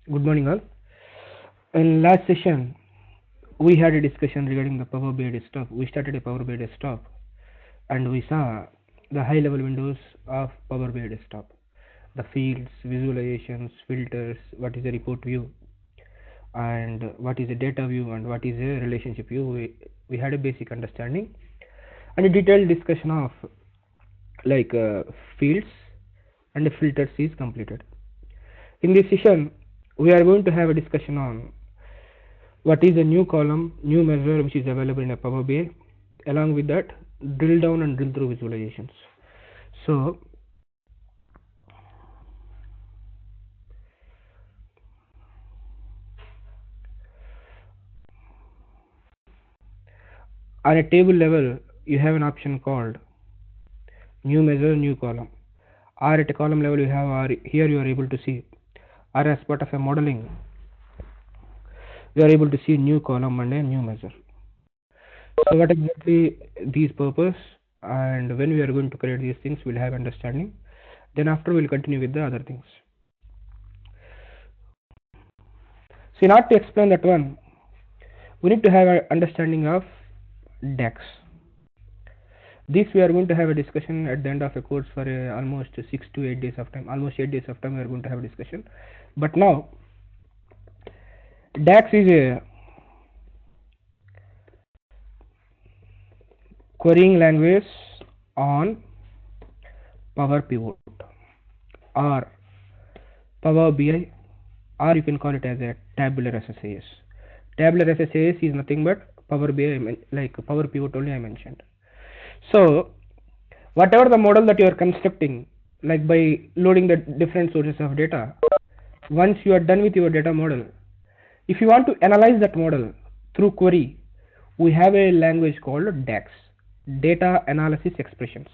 Good morning, all. In last session, we had a discussion regarding the Power BI desktop. We started a Power BI desktop and we saw the high level windows of Power BI desktop, the fields, visualizations, filters, what is a report view, and what is a data view, and what is a relationship view. We had a basic understanding and a detailed discussion of like fields and filters is completed. In this session, we are going to have a discussion on what is a new column, new measure which is available in a Power BI. Along with that, drill down and drill through visualizations. So on a table level, you have an option called new measure, new column. Or at a column level, you have, or here you are able to see, or as part of a modeling, you are able to see new column and a new measure. So what exactly these purpose, and when we are going to create these things, we'll have understanding. Then after we'll continue with the other things. So in order to explain that one, we need to have an understanding of DAX. This we are going to have a discussion at the end of a course for almost 6 to 8 days of time. Almost 8 days of time we are going to have a discussion. But now DAX is a querying language on Power Pivot or Power BI, or you can call it as a tabular SSAS. Tabular SSAS is nothing but Power BI, like Power Pivot only I mentioned. So whatever the model that you are constructing, like by loading the different sources of data, once you are done with your data model, if you want to analyze that model through query, we have a language called DAX, data analysis expressions.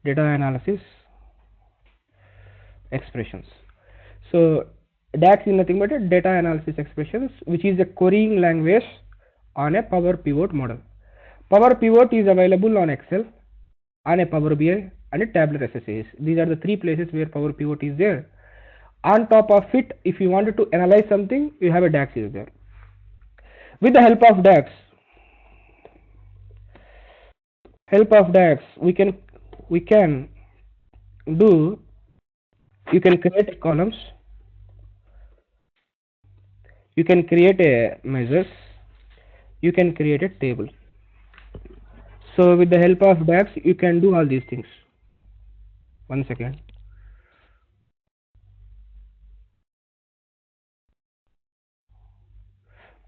Data analysis expressions. So DAX is nothing but a data analysis expressions, which is a querying language on a Power Pivot model. Power Pivot is available on Excel, on a Power BI, and a tabular SSAS. These are the three places where Power Pivot is there. On top of it, if you wanted to analyze something, you have a DAX is there. With the help of DAX, we can do, you can create columns, you can create a measures, you can create a table. So with the help of DAX, you can do all these things. One second.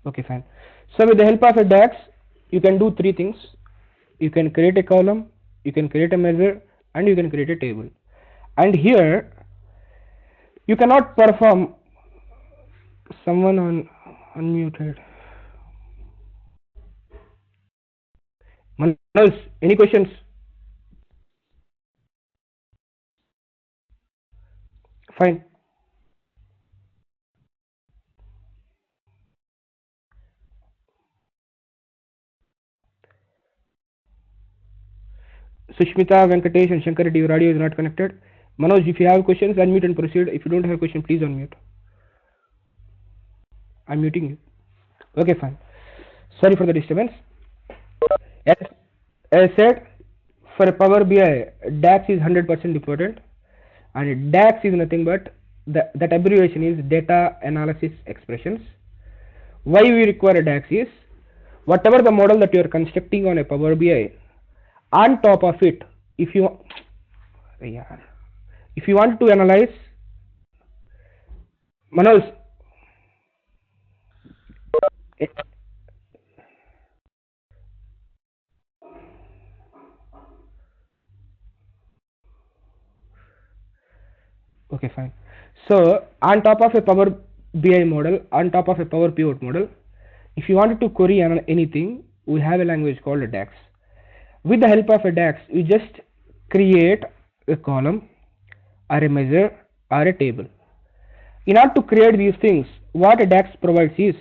Okay, fine. So with the help of a DAX, you can do three things. You can create a column, you can create a measure, and you can create a table. And here, you cannot perform. Someone on unmuted. Manoj, any questions? Fine. Sushmita, Venkatesh, and Shankar Reddy, your audio is not connected. Manoj, if you have questions, unmute and proceed. If you don't have a question, please unmute. I'm muting you. Okay, fine. Sorry for the disturbance. As I said, for a Power BI, DAX is 100% important, and DAX is nothing but that abbreviation is data analysis expressions. Why we require a DAX is whatever the model that you are constructing on a Power BI, on top of it, if you want to analyze, Manoj, okay, fine. So on top of a Power BI model, on top of a Power Pivot model, if you wanted to query anything, we have a language called a DAX. With the help of a DAX, you just create a column or a measure or a table. In order to create these things, what a DAX provides is,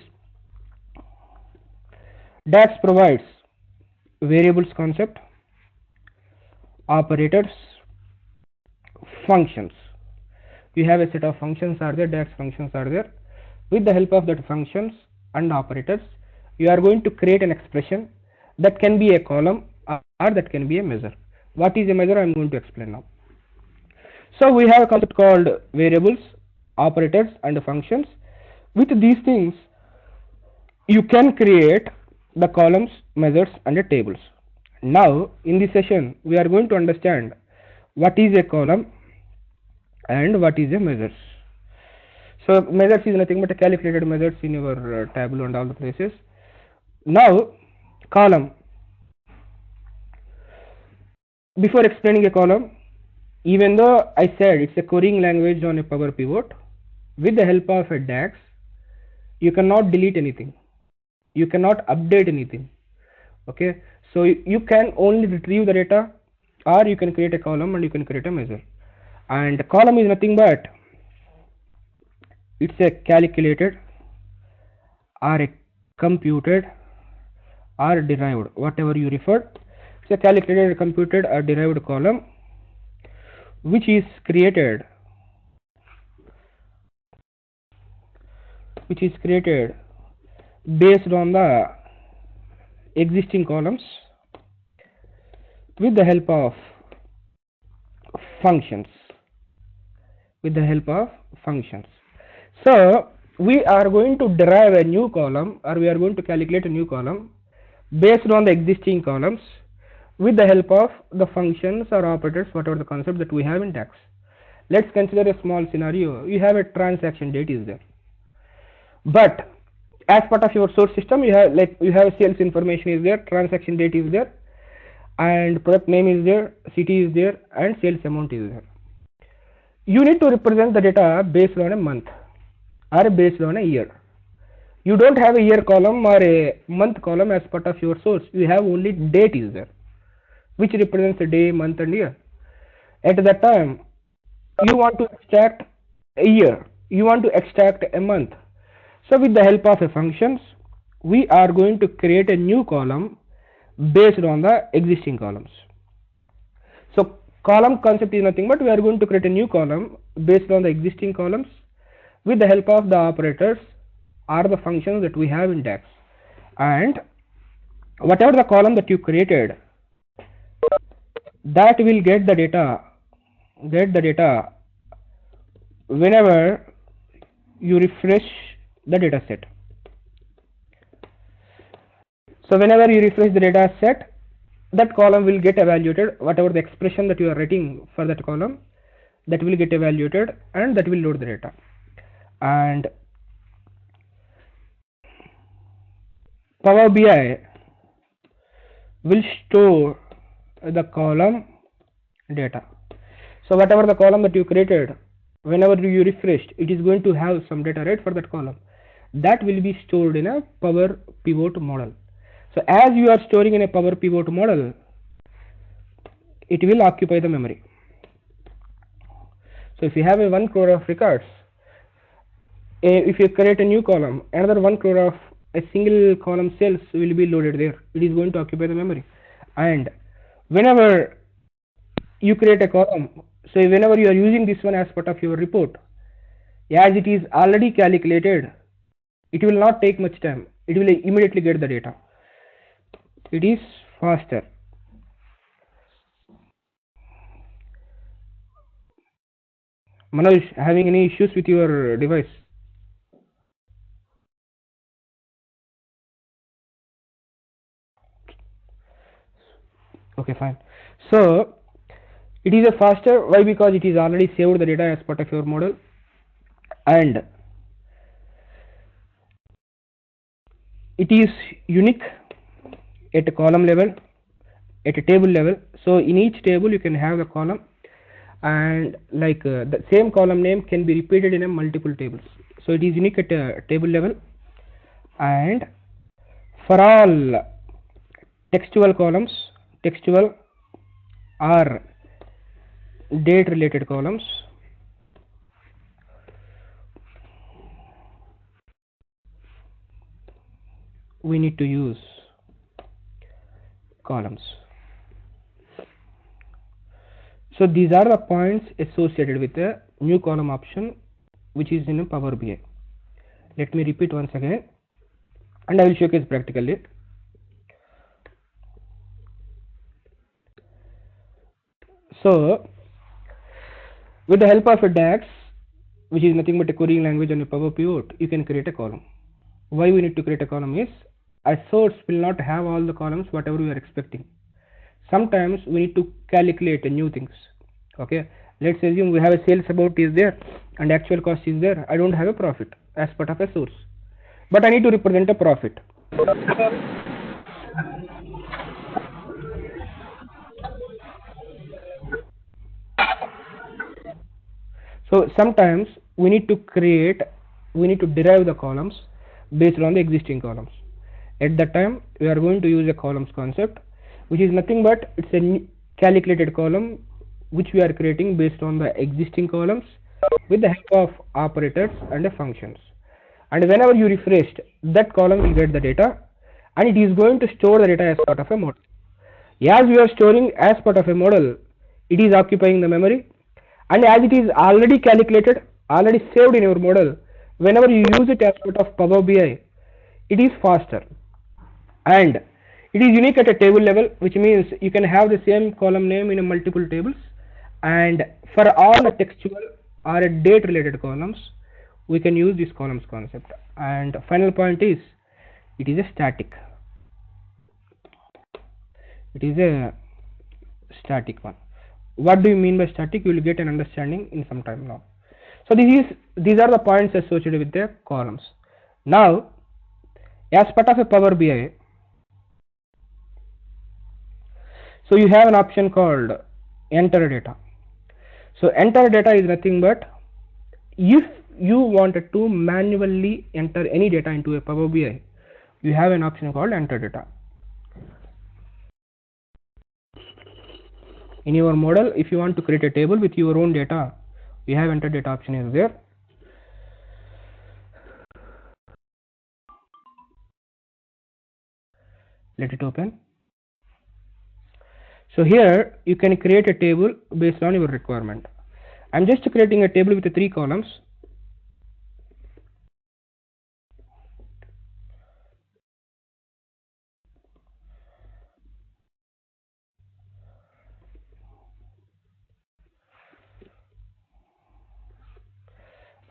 DAX provides variables concept, operators, functions. You have a set of functions are there, DAX functions are there. With the help of that functions and operators, you are going to create an expression that can be a column or that can be a measure. What is a measure? I am going to explain now. So we have a concept called variables, operators and functions. With these things, you can create the columns, measures and the tables. Now in this session, we are going to understand what is a column and what is a measures. So measures is nothing but a calculated measures in your Tableau and all the places. Now column. Before explaining a column, even though I said it's a querying language on a Power Pivot, with the help of a DAX, you cannot delete anything. You cannot update anything. Okay, so you can only retrieve the data, or you can create a column and you can create a measure. And the column is nothing but it's a calculated or a computed or derived, whatever you refer. It's a calculated, computed or derived column which is created based on the existing columns with the help of functions. So we are going to derive a new column, or we are going to calculate a new column based on the existing columns with the help of the functions or operators, whatever the concept that we have in DAX. Let's consider a small scenario. You have a transaction date is there, but as part of your source system, you have sales information is there, transaction date is there, and product name is there, city is there, and sales amount is there. You need to represent the data based on a month or based on a year. You don't have a year column or a month column as part of your source. You have only date is there, which represents the day, month and year. At that time, you want to extract a year, you want to extract a month. So with the help of a functions, we are going to create a new column based on the existing columns. So column concept is nothing but we are going to create a new column based on the existing columns with the help of the operators or the functions that we have in DAX. And whatever the column that you created, that will get the data whenever you refresh the data set. So whenever you refresh the data set, that column will get evaluated. Whatever the expression that you are writing for that column, that will get evaluated and that will load the data. And Power BI will store the column data. So whatever the column that you created, whenever you refreshed, it is going to have some data, right, for that column. That will be stored in a Power Pivot model. So as you are storing in a Power Pivot model, it will occupy the memory. So if you have a 1 crore of records, if you create a new column, another 1 crore of a single column cells will be loaded there. It is going to occupy the memory. And whenever you create a column, so whenever you are using this one as part of your report, as it is already calculated, it will not take much time. It will immediately get the data. It is faster. Manoj, having any issues with your device? Okay, fine. So it is a faster. Why? Because it is already saved the data as part of your model, and it is unique at a column level, at a table level. So in each table you can have a column, and the same column name can be repeated in a multiple tables. So it is unique at a table level, and for all textual columns, textual or date related columns, we need to use columns. So these are the points associated with the new column option which is in Power BI. Let me repeat once again and I will showcase practically. So with the help of a DAX, which is nothing but a querying language on a Power Pivot, you can create a column. Why we need to create a column is a source will not have all the columns whatever we are expecting. Sometimes we need to calculate new things. Okay, let's assume we have a sales amount is there and actual cost is there. I don't have a profit as part of a source, but I need to represent a profit. So sometimes we need to derive the columns based on the existing columns. At that time we are going to use a columns concept, which is nothing but it's a calculated column which we are creating based on the existing columns with the help of operators and the functions. And whenever you refresh, that column will get the data and it is going to store the data as part of a model. As we are storing as part of a model, it is occupying the memory, and as it is already calculated, already saved in your model, whenever you use it as part of Power BI, it is faster and it is unique at a table level, which means you can have the same column name in a multiple tables, and for all the textual or a date related columns we can use this columns concept. And final point is it is a static one. What do you mean by static? You will get an understanding in some time now. So these are the points associated with the columns. Now as part of a Power BI, so you have an option called enter data. So enter data is nothing but if you wanted to manually enter any data into a Power BI, you have an option called enter data. In your model, if you want to create a table with your own data, you have enter data option is there. Let it open. So here you can create a table based on your requirement. I'm just creating a table with 3 columns.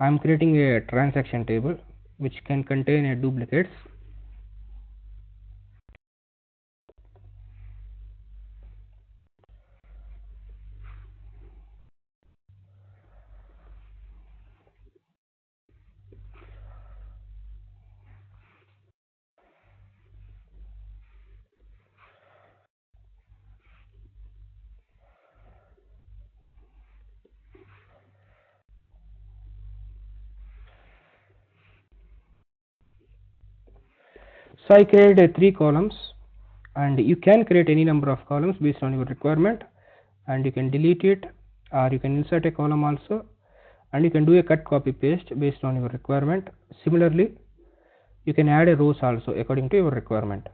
I'm creating a transaction table which can contain a duplicates. So I created 3 columns, and you can create any number of columns based on your requirement, and you can delete it or you can insert a column also, and you can do a cut copy paste based on your requirement. Similarly, you can add a rows also according to your requirement.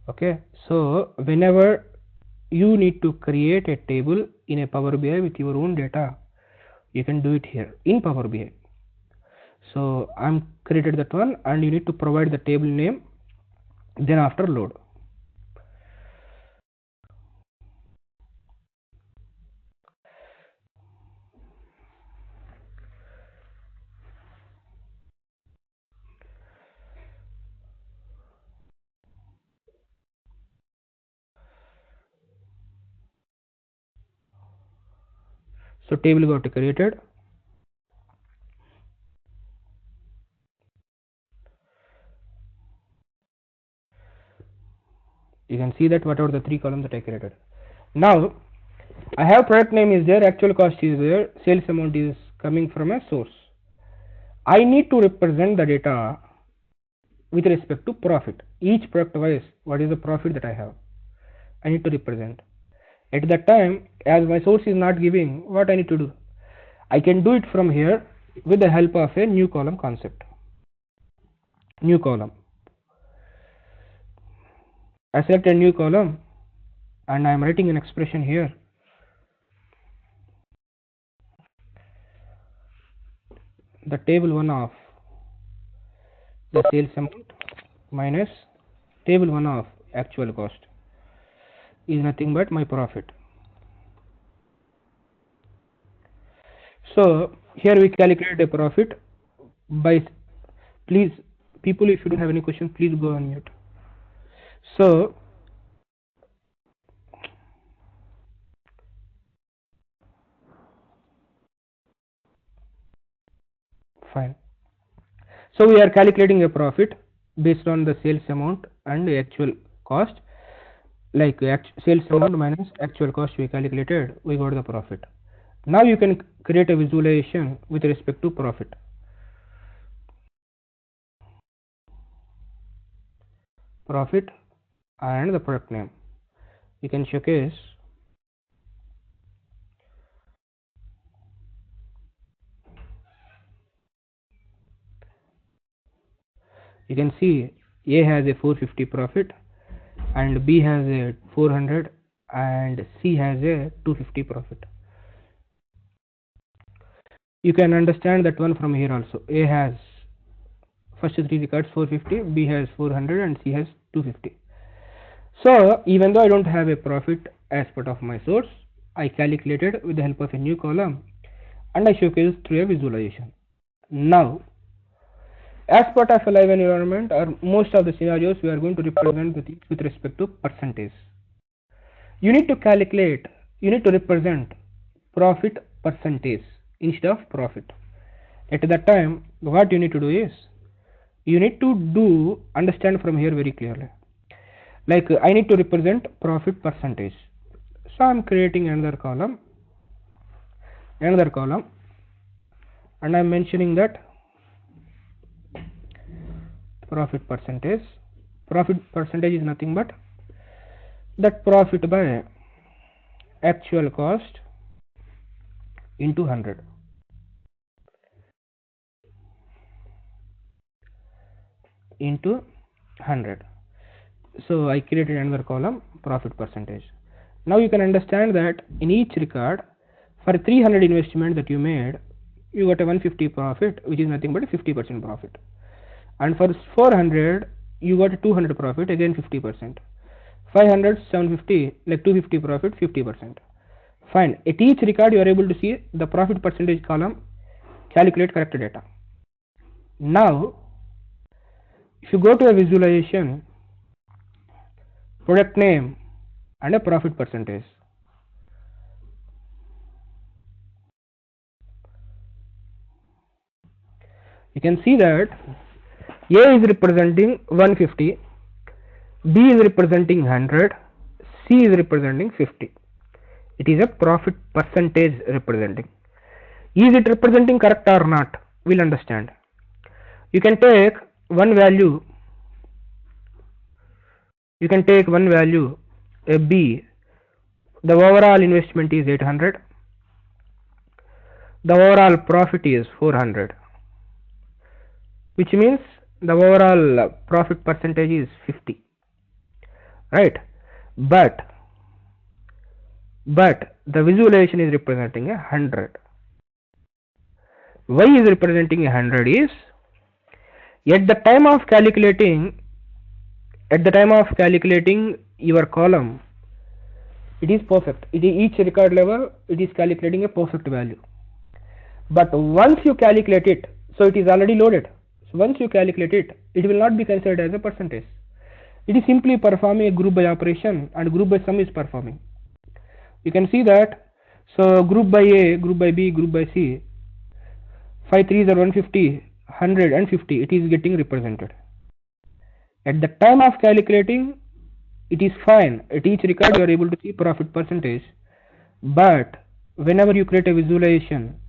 Okay, so whenever you need to create a table in a Power BI with your own data, you can do it here in Power BI. So I'm created that one, and you need to provide the table name, then after load. So table got created. You can see that whatever the 3 columns that I created. Now I have product name is there, actual cost is there, sales amount is coming from a source. I need to represent the data with respect to profit. Each product wise, what is the profit that I have? I need to represent. At that time, as my source is not giving, what I need to do? I can do it from here with the help of a new column concept. New column. I select a new column and I am writing an expression here. the table 1 of the sales amount minus table 1 of actual cost is nothing but my profit. So here we calculate a profit by, please people, if you don't have any question, please go on mute. So fine. So we are calculating a profit based on the sales amount and the actual cost, like sales amount minus actual cost we calculated, we got the profit. Now you can create a visualization with respect to profit. Profit and the product name. You can showcase you can see A has a 450 profit and B has a 400 and C has a 250 profit. You can understand that one from here also. A has first three records 450, B has 400 and C has 250. So even though I don't have a profit as part of my source, I calculated with the help of a new column and I showcased through a visualization. Now as part of a live environment or most of the scenarios, we are going to represent with respect to percentage. You need to calculate, you need to represent profit percentage instead of profit. At that time, what you need to do is, you need to understand from here very clearly. Like I need to represent profit percentage. So I am creating another column, and I am mentioning that profit percentage. Profit percentage is nothing but that profit by actual cost into 100. Into 100. So I created another column, profit percentage. Now you can understand that in each record, for 300 investment that you made, you got a 150 profit, which is nothing but a 50% profit. And for 400, you got a 200 profit, again 50%. 500, 750, like 250 profit, 50%. Fine. At each record, you are able to see the profit percentage column, calculate correct data. Now, if you go to a visualization, product name and a profit percentage. You can see that A is representing 150, B is representing 100, C is representing 50. It is a profit percentage representing. Is it representing correct or not? We'll understand. You can take one value, a B. The overall investment is 800. The overall profit is 400, which means the overall profit percentage is 50, right? But the visualization is representing 100. Why is representing 100 is, at the time of calculating your column, it is perfect. It is each record level, it is calculating a perfect value. But once you calculate it, so it is already loaded. So once you calculate it, it will not be considered as a percentage. It is simply performing a group by operation, and group by sum is performing. You can see that. So group by A, group by B, group by C, 5 3s are 150, 100 and 50. It is getting represented. At the time of calculating, it is fine. At each record, you are able to see profit percentage. But whenever you create a visualization,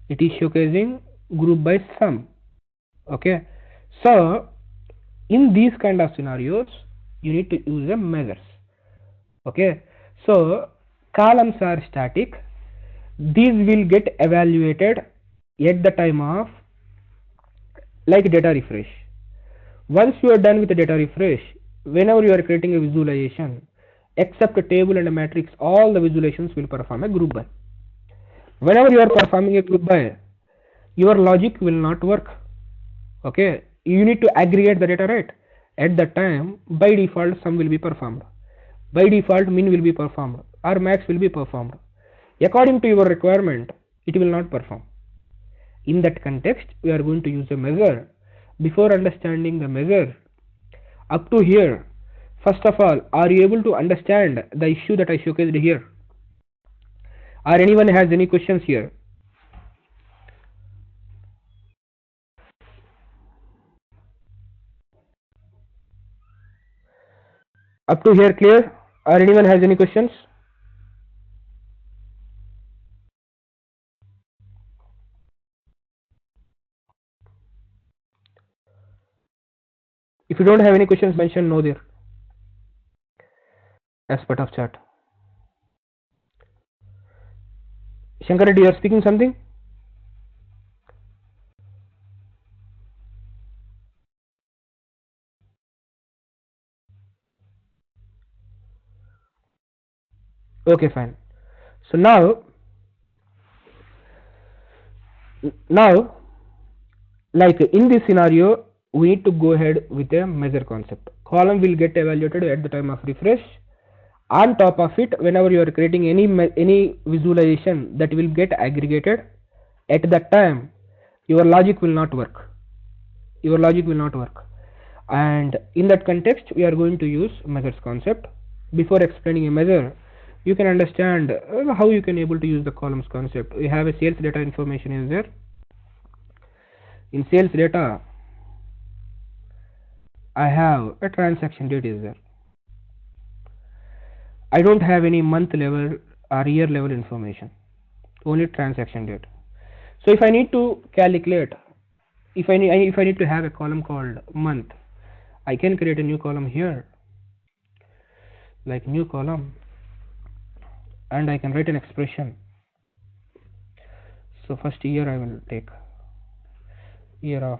it is showcasing group by sum. Okay. So in these kind of scenarios, you need to use a measures. Okay. So columns are static. These will get evaluated at the time of like data refresh. Once you are done with the data refresh, whenever you are creating a visualization, except a table and a matrix, all the visualizations will perform a group by. Whenever you are performing a group by, your logic will not work. Okay, you need to aggregate the data, right? At that time, by default sum will be performed, by default min will be performed, or max will be performed. According to your requirement, it will not perform. In that context, we are going to use a measure. Before understanding the measure, up to here, first of all, are you able to understand the issue that I showcased here? Or anyone has any questions here? Up to here clear? Or anyone has any questions? If you don't have any questions, mention no there as part of chat. Shankar Reddy, you are speaking something? Okay, fine. So now like in this scenario, we need to go ahead with a measure concept. Column will get evaluated at the time of refresh. On top of it, whenever you are creating any visualization, that will get aggregated. At that time, your logic will not work. Your logic will not work. And in that context, we are going to use measures concept. Before explaining a measure, you can understand how you can able to use the columns concept. We have a sales data information is there. In sales data, I have a transaction date is there. I don't have any month level or year level information, only transaction date. So if I need to calculate, if I need to have a column called month, I can create a new column here, like new column, and I can write an expression. So first year I will take year of,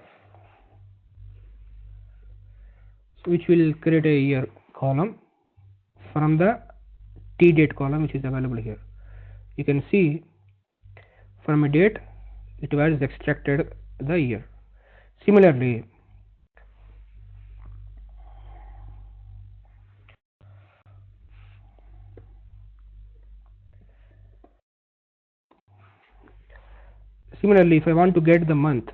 which will create a year column from the T date column which is available here. You can see from a date it was extracted the year. Similarly, if I want to get the month,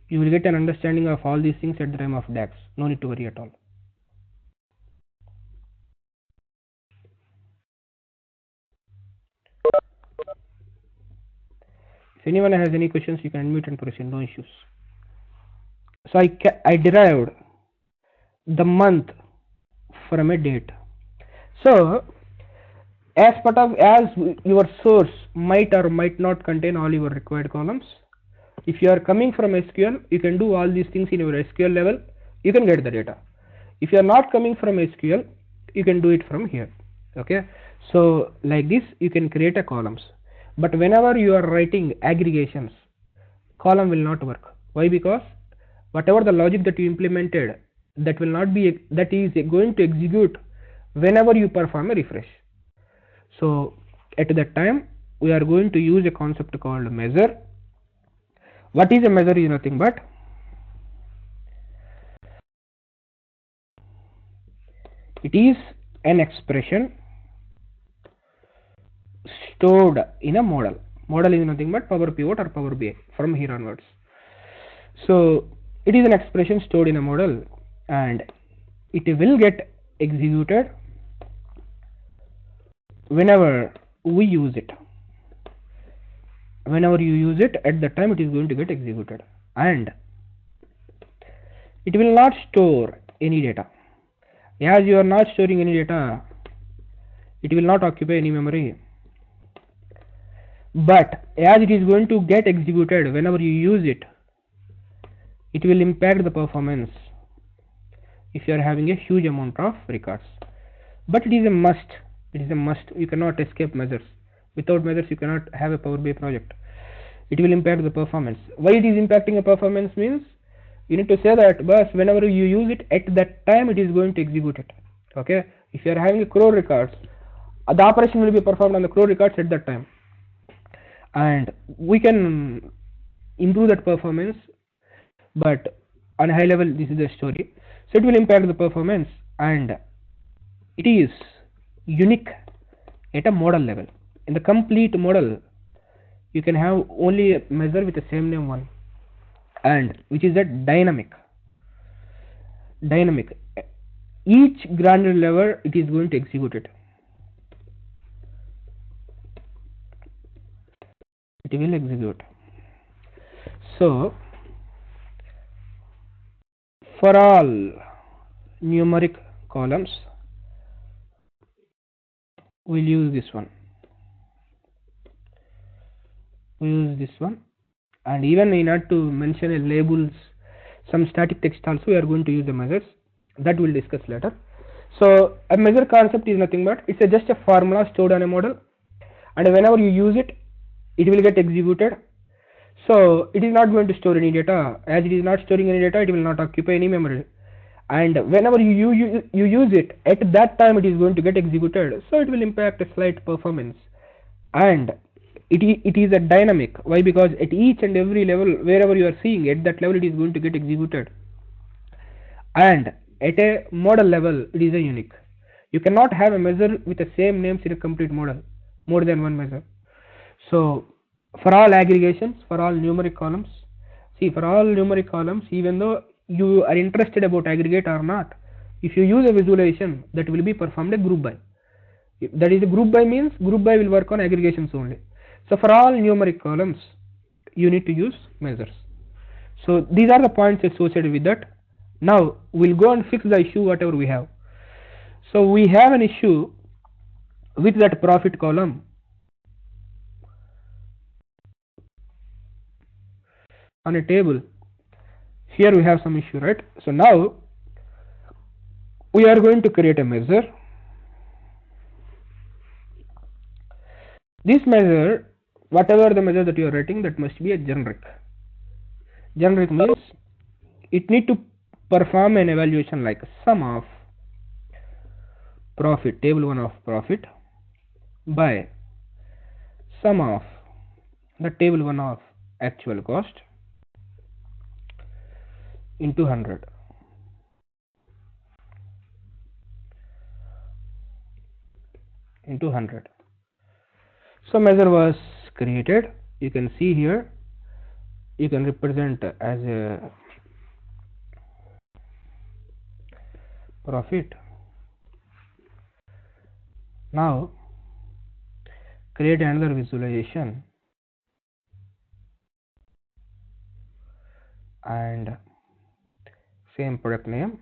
you will get an understanding of all these things at the time of DAX. No need to worry at all. If anyone has any questions, you can unmute and proceed, no issues. So I derived the month from a date. So as your source might or might not contain all your required columns, if you are coming from SQL, you can do all these things in your SQL level, you can get the data. If you are not coming from SQL, you can do it from here. Okay, so like this you can create a columns, but whenever you are writing aggregations, column will not work. Why? Because whatever the logic that you implemented, that will not be, that is going to execute whenever you perform a refresh. So at that time we are going to use a concept called measure. What is a measure? Is nothing but it is an expression stored in a model. Model is nothing but Power Pivot or Power BI from here onwards. So it is an expression stored in a model and it will get executed whenever we use it. Whenever you use it, at that time it is going to get executed, and it will not store any data. As you are not storing any data, it will not occupy any memory, but as it is going to get executed whenever you use it, it will impact the performance if you are having a huge amount of records. But it is a must. It is a must. You cannot escape measures. Without measures you cannot have a Power BI project. it will impact the performance. Why it is impacting the performance means you need to say that, but whenever you use it at that time, it is going to execute it. Okay, if you are having a crore records, the operation will be performed on the crore records at that time, and we can improve that performance. But on a high level, this is the story. So it will impact the performance, and it is unique at a model level. In the complete model, you can have only a measure with the same name one, and which is a dynamic. Each granular level, it is going to execute it. It will execute. So for all numeric columns, we'll use this one. And even in order to mention a labels, some static text also, we are going to use the measures. That we'll discuss later. So a measure concept is nothing but it's just a formula stored on a model, and whenever you use it, it will get executed. So it is not going to store any data. As it is not storing any data, it will not occupy any memory. And whenever you use it, at that time it is going to get executed. So it will impact a slight performance. And it is a dynamic. Why? Because at each and every level, wherever you are seeing, at that level it is going to get executed. And at a model level, it is a unique. You cannot have a measure with the same names in a complete model, more than one measure. So for all aggregations, for all numeric columns, even though you are interested about aggregate or not, if you use a visualization, that will be performed a group by. That is, a group by means group by will work on aggregations only. So for all numeric columns, you need to use measures. So these are the points associated with that. Now we'll go and fix the issue whatever we have. So we have an issue with that profit column. On a table, here we have some issue, right? So now we are going to create a measure. This measure, whatever the measure that you are writing, that must be a generic. Generic means it need to perform an evaluation like sum of profit, table 1 of profit, by sum of the table 1 of actual cost into 100. So measure was created. You can see here, you can represent as a profit. Now create another visualization and same product name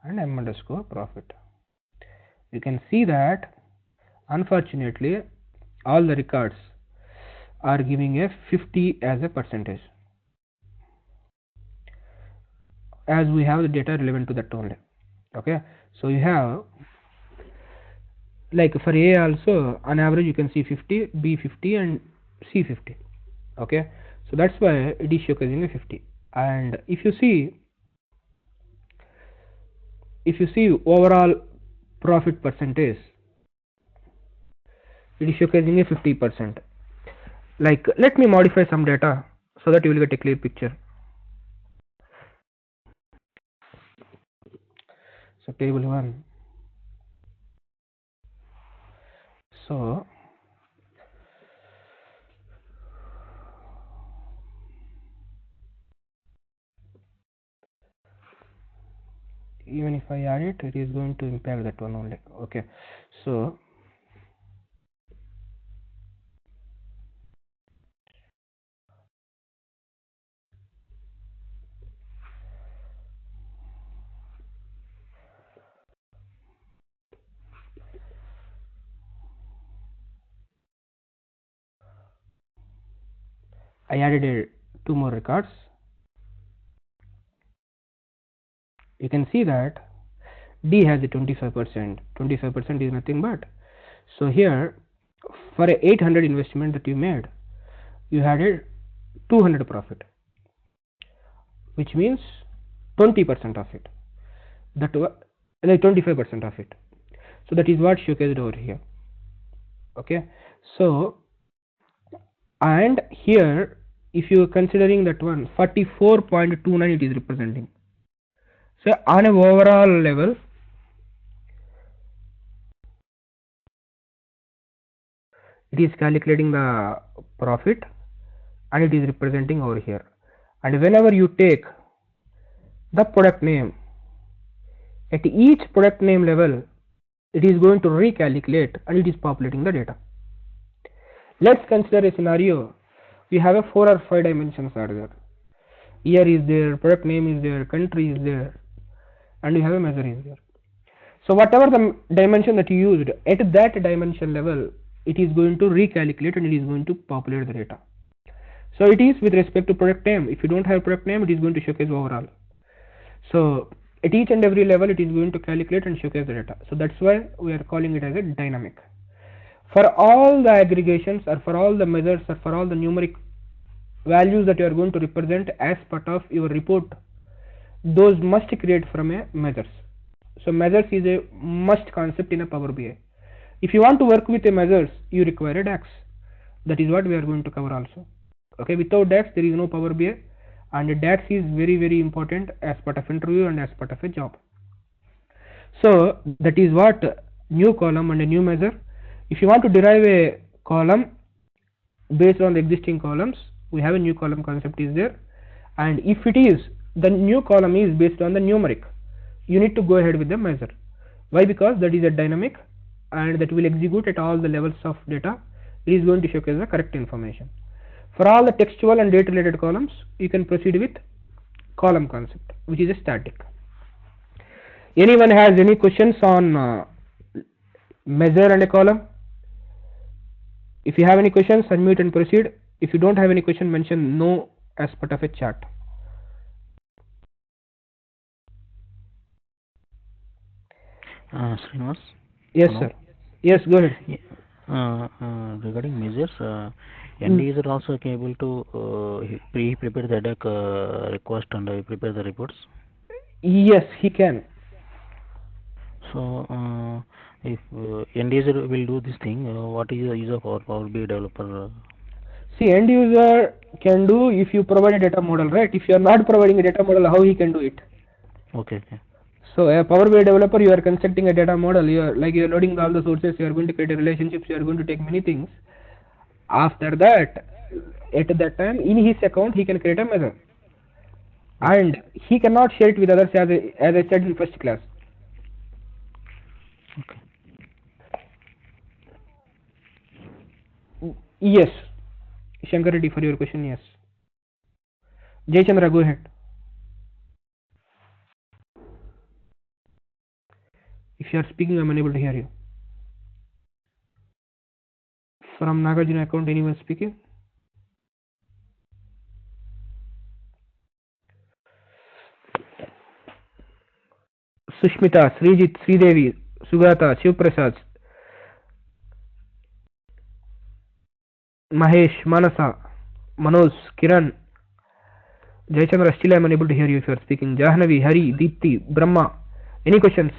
and m_profit. You can see that unfortunately all the records are giving a 50 as a percentage, as we have the data relevant to that only. Okay, so you have, like for A also, on average you can see 50, B 50 and C 50. Okay, so that's why it is showcasing a 50. And if you see overall profit percentage, it is showcasing a 50%. Like, let me modify some data so that you will get a clear picture. So table 1. So even if I add it, it is going to impact that one only. Okay, so I added 2 more records. You can see that D has a 25%. 25% is nothing but, so here for a 800 investment that you made, you had a 200 profit, which means 20% of it, that like 25% of it. So that is what showcased over here. Okay, so and here if you are considering that one 44.29 it is representing. So on an overall level, it is calculating the profit and it is representing over here. And whenever you take the product name, at each product name level, it is going to recalculate and it is populating the data. Let's consider a scenario. We have a 4 or 5 dimensions are there. Year is there, product name is there, country is there, and we have a measure is there. So whatever the dimension that you used, at that dimension level, it is going to recalculate and it is going to populate the data. So it is with respect to product name. If you don't have product name, it is going to showcase overall. So at each and every level, it is going to calculate and showcase the data. So that's why we are calling it as a dynamic. For all the aggregations or for all the measures or for all the numeric values that you are going to represent as part of your report, those must create from a measures. So measures is a must concept in a Power BI. If you want to work with a measures, you require a DAX. That is what we are going to cover also. Okay, without DAX there is no Power BI, and DAX is very important as part of interview and as part of a job. So that is what new column and a new measure. If you want to derive a column based on the existing columns, we have a new column concept is there, and if it is the new column is based on the numeric, you need to go ahead with the measure. Why? Because that is a dynamic and that will execute at all the levels of data. It is going to showcase the correct information. For all the textual and date related columns, you can proceed with column concept, which is a static. Anyone has any questions on measure and a column? If you have any questions, unmute and proceed. If you don't have any question, mention no as part of a chat. Srinivas? Yes, Hello? sir. Yes, go ahead. Regarding measures, end user also able to prepare the deck request and prepare the reports? Yes, he can. So, if end user will do this thing, what is the use of our Power BI developer? See, end user can do if you provide a data model, right? If you are not providing a data model, how he can do it? Okay. So a Power BI developer, you are constructing a data model. You are loading all the sources. You are going to create a relationships. You are going to take many things. After that, at that time, in his account, he can create a measure, and he cannot share it with others as I said in first class. Okay. Yes, Shankar Reddy, for your question, yes. Jay Chandra, go ahead. If you are speaking, I am unable to hear you. From Nagarjuna account, anyone speaking? Sushmita, Srijit, Sridevi, Sugata, Shivprasad, Mahesh, Manasa, Manoj, Kiran, Jayachandra, still I am unable to hear you if you are speaking. Jahnavi, Hari, Deepti, Brahma, any questions?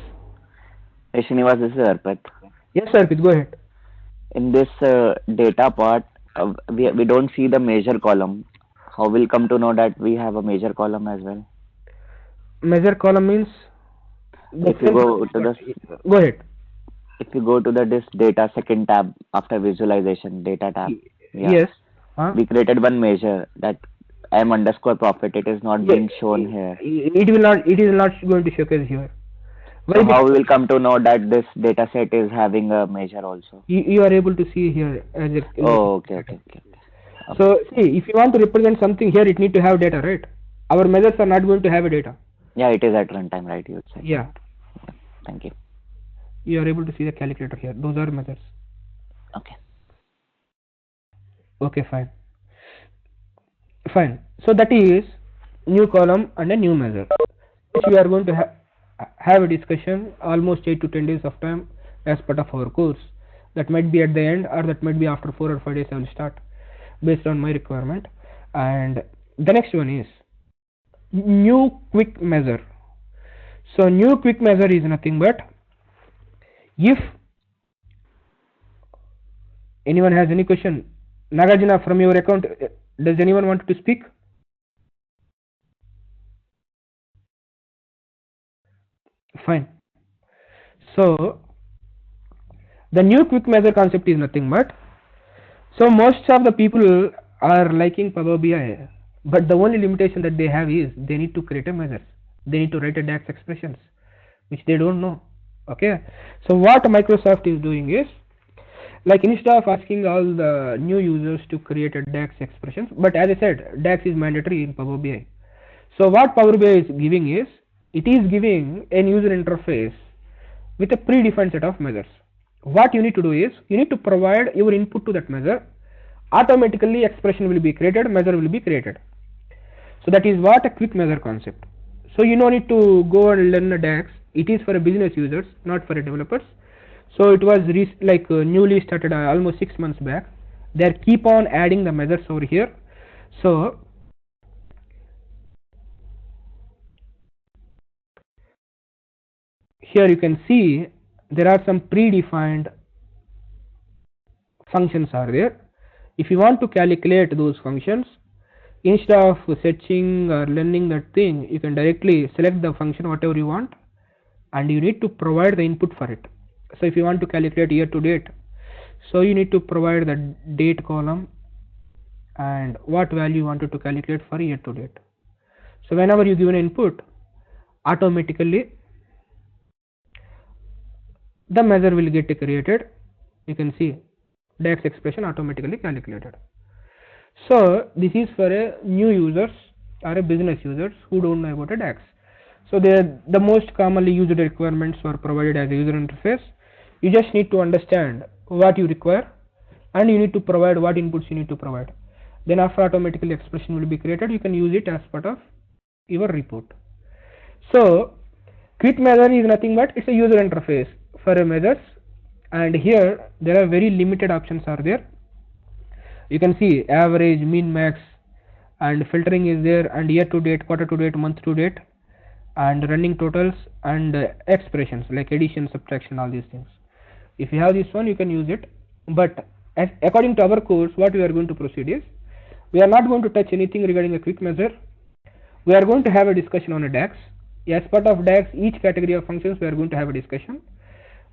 Hey Srinivas, this is Arpit. Yes, sir, please go ahead. In this data part, we don't see the measure column. How will come to know that we have a measure column as well? Measure column means? If you go to the go ahead. If you go to the this data second tab after visualization data tab, yes, we created one measure that m_profit. It is not being shown here. It will not. It is not going to showcase here. So how we will come to know that this data set is having a measure also? You are able to see here as a. Oh, okay. So see, if you want to represent something here, it need to have data, right? Our measures are not going to have a data. Yeah, it is at runtime, right? You would say. Yeah. Thank you. You are able to see the calculator here. Those are measures. Okay. Okay, fine. So that is new column and a new measure, which we are going to have a discussion almost 8 to 10 days of time as part of our course. That might be at the end, or that might be after 4 or 5 days I will start. based on my requirement. And the next one is new quick measure. So new quick measure is nothing but if anyone has any question, Nagarjuna, from your account, does anyone want to speak? Fine. So the new quick measure concept is nothing but, so most of the people are liking Power BI, but the only limitation that they have is they need to create a measure. They need to write a DAX expressions, which they don't know. Okay. So what Microsoft is doing is, like, instead of asking all the new users to create a DAX expressions, but as I said, DAX is mandatory in Power BI. So what Power BI is giving is, it is giving an user interface with a predefined set of measures. What you need to do is, you need to provide your input to that measure. Automatically expression will be created, measure will be created. So that is what a quick measure concept. So you don't need to go and learn a DAX. It is for a business users, not for a developers. So it was newly started almost 6 months back. They keep on adding the measures over here. So here you can see there are some predefined functions are there. If you want to calculate those functions, instead of searching or learning that thing, you can directly select the function whatever you want, and you need to provide the input for it. So if you want to calculate year to date, so you need to provide the date column and what value you wanted to calculate for year to date. So whenever you give an input, automatically the measure will get created. You can see DAX expression automatically calculated. So this is for a new users or a business users who don't know about a DAX. So the most commonly used requirements are provided as a user interface. You just need to understand what you require, and you need to provide what inputs you need to provide. Then after, automatically expression will be created. You can use it as part of your report. So quick measure is nothing but it's a user interface for a measures, and here there are very limited options are there. You can see average, min, max, and filtering is there, and year to date, quarter to date, month to date, and running totals, and expressions like addition, subtraction, all these things. If you have this one, you can use it. But according to our course, what we are going to proceed is, we are not going to touch anything regarding a quick measure. We are going to have a discussion on a DAX. As part of DAX, each category of functions we are going to have a discussion.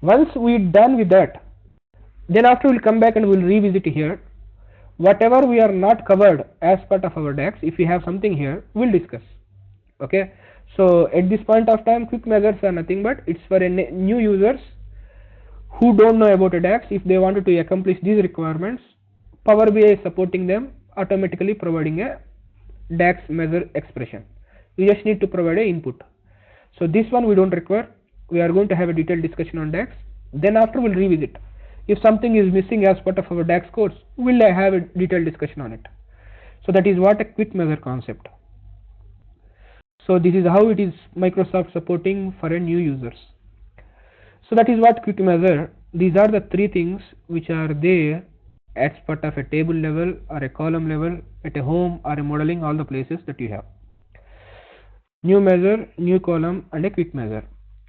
Once we are done with that, then after we'll come back and we'll revisit here. Whatever we are not covered as part of our DAX, if we have something here, we'll discuss. Okay. So at this point of time, quick measures are nothing but it's for a new users who don't know about a DAX. If they wanted to accomplish these requirements, Power BI is supporting them, automatically providing a DAX measure expression. You just need to provide an input. So this one we don't require. We are going to have a detailed discussion on DAX. Then after we'll revisit. If something is missing as part of our DAX course, we'll have a detailed discussion on it. So that is what a quick measure concept. So this is how it is Microsoft supporting for a new users. So that is what quick measure. These are the three things which are there as part of a table level or a column level at a home or a modeling, all the places that you have. New measure, new column, and a quick measure.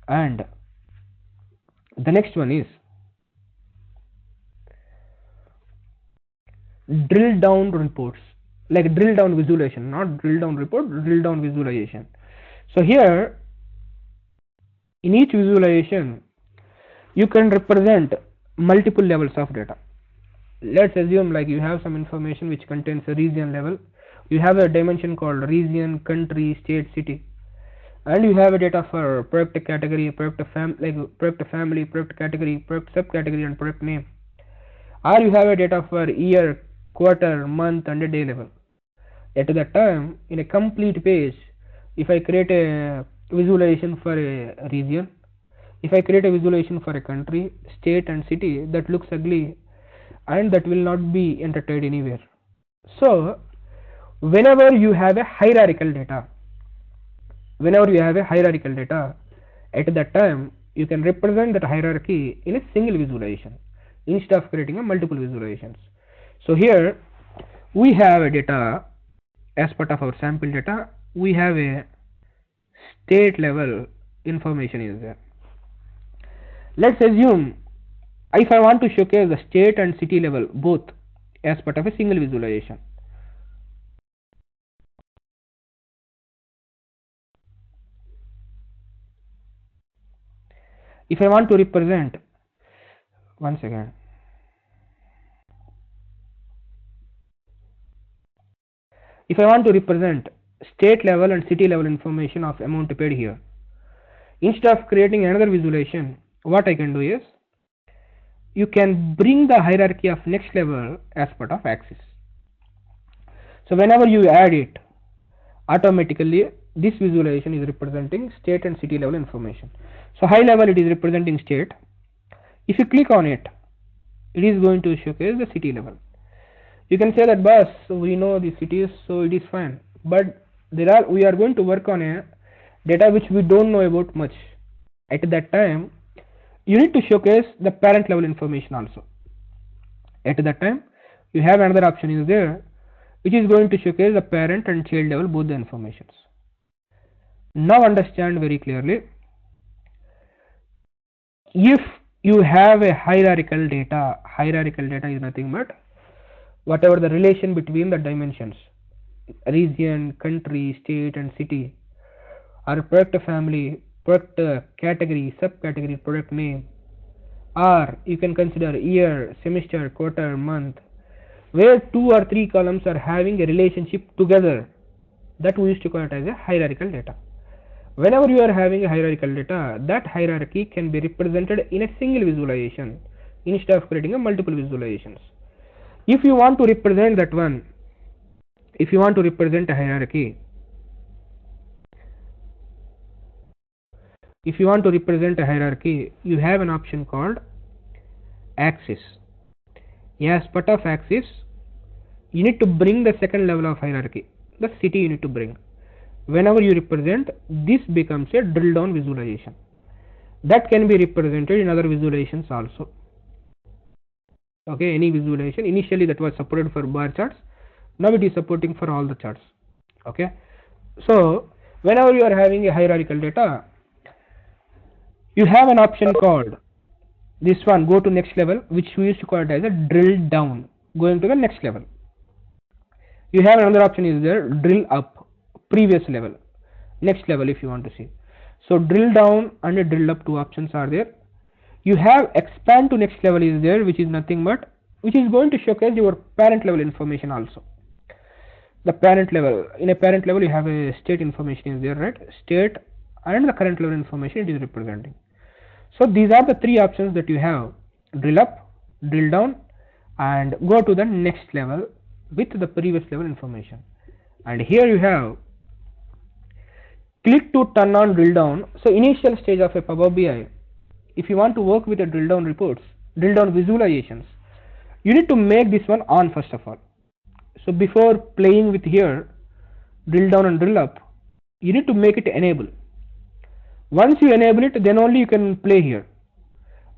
And the next one is drill down reports, like drill down visualization, not drill down report, drill down visualization. So here in each visualization you can represent multiple levels of data. Let's assume like you have some information which contains a region level. You have a dimension called region, country, state, city, and you have a data for product category, product family, product category, product subcategory, and product name. Or you have a data for year, quarter, month, and a day level. At that time, in a complete page, if I create a visualization for a region, if I create a visualization for a country, state, and city, that looks ugly and that will not be entertained anywhere. So whenever you have a hierarchical data, at that time you can represent that hierarchy in a single visualization instead of creating a multiple visualizations. So here we have a data as part of our sample data. We have a state level information is there. Let's assume if I want to showcase the state and city level both as part of a single visualization. If I want to represent, one second. If I want to represent state level and city level information of amount paid here, instead of creating another visualization, what I can do is you can bring the hierarchy of next level as part of axis. So whenever you add it, automatically this visualization is representing state and city level information. So high level it is representing state. If you click on it, it is going to showcase the city level. You can say that, boss, we know the cities, so it is fine, but we are going to work on a data which we don't know about much. At that time you need to showcase the parent level information also. At that time you have another option is there which is going to showcase the parent and child level both the informations. Now understand very clearly, if you have a hierarchical data is nothing but whatever the relation between the dimensions, region, country, state and city, or product family, product category, subcategory, product name, or you can consider year, semester, quarter, month, where 2 or 3 columns are having a relationship together, that we used to call it as a hierarchical data. Whenever you are having a hierarchical data, that hierarchy can be represented in a single visualization instead of creating a multiple visualizations. If you want to represent that one, if you want to represent a hierarchy, you have an option called axis. As part of axis, you need to bring the second level of hierarchy, the city you need to bring. Whenever you represent, this becomes a drill down visualization that can be represented in other visualizations also. Okay, any visualization, initially that was supported for bar charts, now it is supporting for all the charts. Okay, so whenever you are having a hierarchical data, you have an option called this one, go to next level, which we used to call it as a drill down, going to the next level. You have another option is there, drill up, previous level, next level if you want to see. So drill down and a drill up, two options are there. You have expand to next level is there, which is nothing but which is going to showcase your parent level information also. The parent level, in a parent level you have a state information is there, right? State and the current level information it is representing. So these are the three options that you have: drill up, drill down, and go to the next level with the previous level information. And here you have click to turn on drill down. So initial stage of a Power BI, if you want to work with a drill down reports, drill down visualizations, you need to make this one on first of all. So before playing with here drill down and drill up, you need to make it enable. Once you enable it, then only you can play here,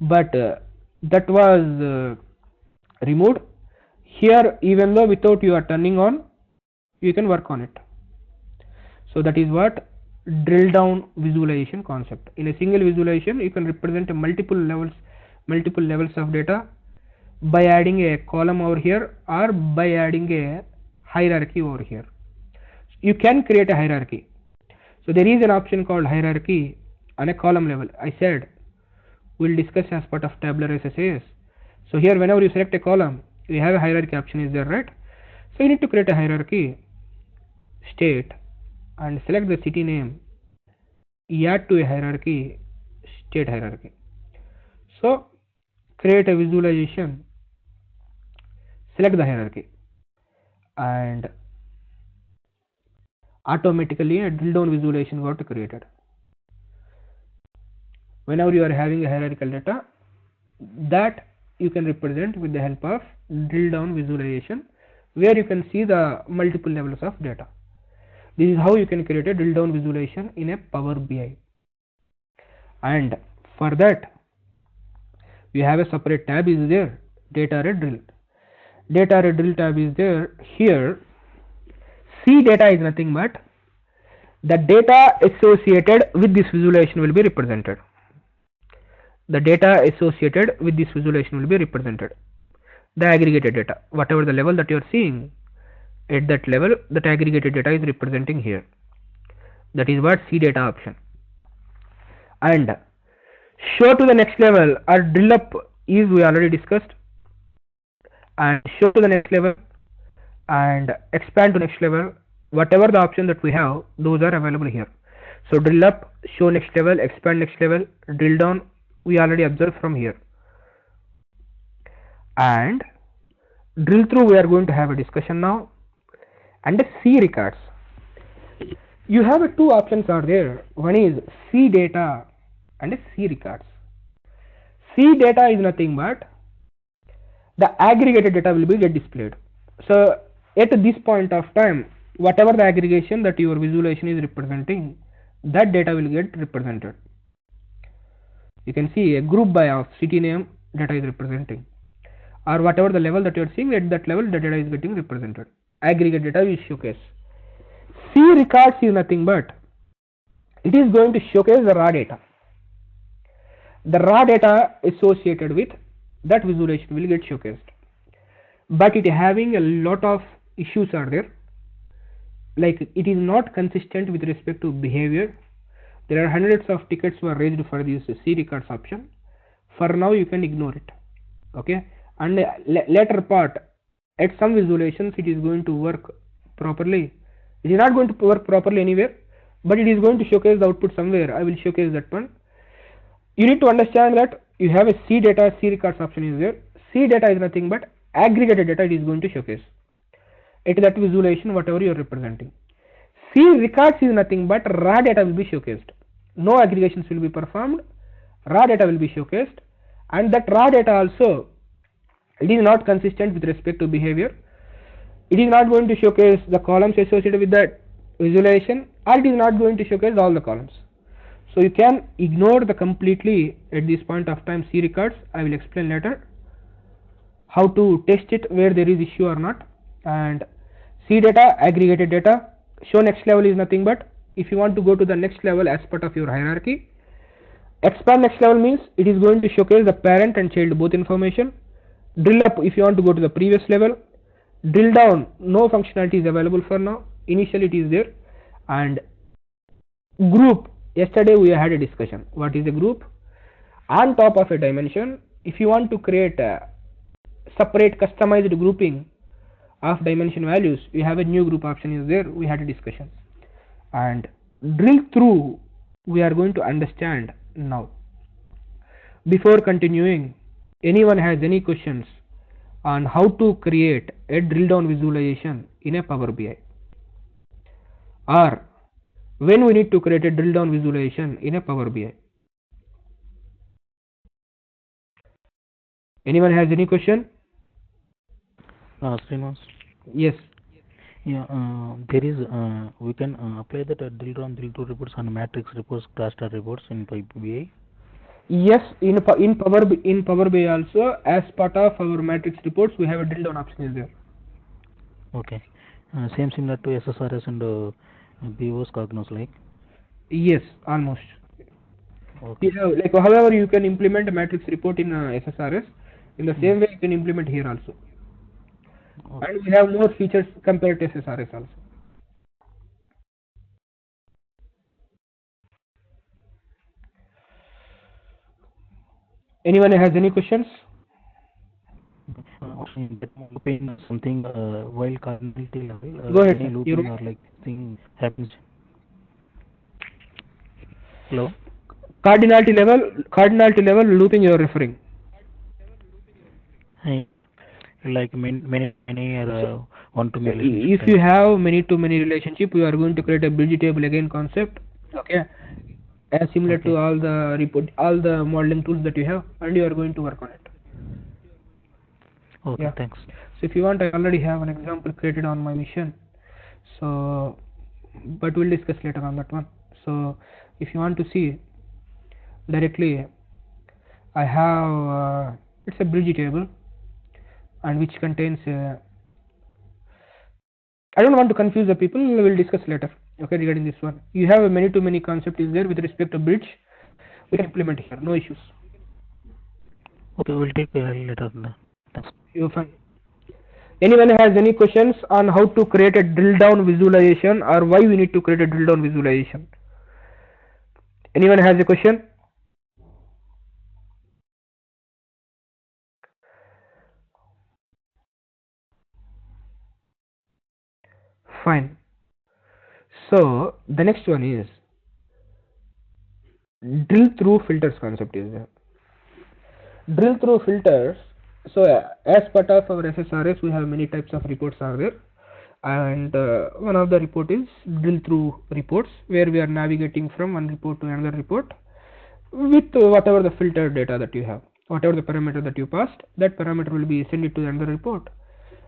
but that was removed. Here, even though without you are turning on, you can work on it. So that is what drill down visualization concept. In a single visualization you can represent multiple levels of data by adding a column over here or by adding a hierarchy over here. You can create a hierarchy. So there is an option called hierarchy on a column level. I said we'll discuss as part of tabular SSAS. So here whenever you select a column, you have a hierarchy option is there, right? So you need to create a hierarchy, state, and select the city name, add to a hierarchy, state hierarchy. So create a visualization, select the hierarchy, and automatically a drill down visualization got created. Whenever you are having a hierarchical data, that you can represent with the help of drill down visualization, where you can see the multiple levels of data. This is how you can create a drill down visualization in a Power BI. And for that you have a separate tab is there, data red drill. data array drill tab is there. Here C data is nothing but the data associated with this visualization will be represented. The data associated with this visualization will be represented. The aggregated data, whatever the level that you are seeing, at that level that aggregated data is representing here. That is what C data option. And show to the next level or drill up is we already discussed, and show to the next level and expand to next level, whatever the option that we have, those are available here. So drill up, show next level, expand next level, drill down, we already observed from here, and drill through we are going to have a discussion now. And the C records, you have two options are there. One is C data and C records. C data is nothing but the aggregated data will be get displayed. So at this point of time, whatever the aggregation that your visualization is representing, that data will get represented. You can see a group by of city name data is representing, or whatever the level that you are seeing, at that level the data is getting represented. Aggregate data will showcase. C records is nothing but it is going to showcase the raw data. The raw data associated with that visualization will get showcased, but it having a lot of issues are there, like it is not consistent with respect to behavior. There are hundreds of tickets were raised for this C records option. For now you can ignore it, okay, and later part at some visualizations it is going to work properly. It is not going to work properly anywhere, but it is going to showcase the output somewhere. I will showcase that one. You need to understand that you have a C data, C records option is there. C data is nothing but aggregated data it is going to showcase at that visualization whatever you are representing. C records is nothing but raw data will be showcased. No aggregations will be performed, raw data will be showcased, and that raw data also it is not consistent with respect to behavior. It is not going to showcase the columns associated with that visualization, or it is not going to showcase all the columns. So you can ignore the completely at this point of time C records. I will explain later how to test it where there is issue or not. And C data, aggregated data, show next level is nothing but if you want to go to the next level as part of your hierarchy. Expand next level means it is going to showcase the parent and child both information. Drill up if you want to go to the previous level. Drill down, no functionality is available for now. Initially it is there. And group, yesterday we had a discussion. What is a group? On top of a dimension, if you want to create a separate customized grouping of dimension values, you have a new group option is there. We had a discussion. And drill through we are going to understand now. Before continuing, anyone has any questions on how to create a drill down visualization in a Power BI, or when we need to create a drill down visualization in a Power BI? Anyone has any question? Srinivas? Yes. Yeah, there is we can apply that drill down, drill through reports and matrix reports, cluster reports in BI. Yes, in Power BI also, as part of our matrix reports, we have a drill down option is there. Okay, same similar to SSRS and BOS Cognos like. Yes, almost. Okay. You have, like however you can implement a matrix report in SSRS, in the same way you can implement here also. Okay. And we have more features compared to SSRS also. Anyone has any questions? Something while cardinality level. Go ahead. Any looping or like thing happens. Hello. Cardinality level looping you are referring. Hey, like many one to many relationship. If you have many to many relationship, you are going to create a bridge table again concept. Okay. As similar to all the modeling tools that you have, and you are going to work on it. Okay, yeah. Thanks. So if you want, I already have an example created on my mission. So, but we'll discuss later on that one. So if you want to see directly, I have it's a bridge table, and which contains I don't want to confuse the people, we will discuss later, okay, regarding this one. You have a many to many concept is there with respect to bridge, we can implement here, no issues. Okay, we'll take later. Thanks. You're fine. Anyone has any questions on how to create a drill down visualization or why we need to create a drill down visualization? Anyone has a question? Fine. So the next one is drill through filters concept is there. Drill through filters. So as part of our SSRS, we have many types of reports are there, and one of the report is drill through reports, where we are navigating from one report to another report with whatever the filter data that you have, whatever the parameter that you passed, that parameter will be sent it to another report,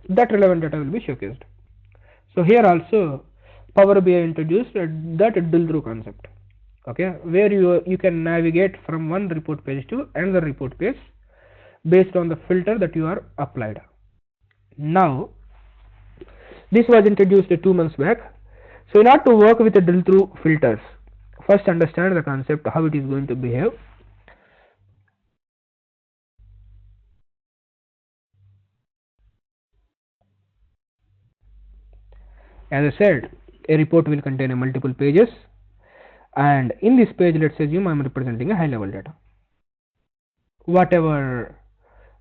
that relevant data will be showcased. So here also Power BI introduced that drill through concept, okay, where you can navigate from one report page to another report page based on the filter that you are applied. Now this was introduced 2 months back. So in order to work with the drill through filters, first understand the concept, how it is going to behave. As I said, a report will contain multiple pages, and in this page, let's assume I am representing a high level data. Whatever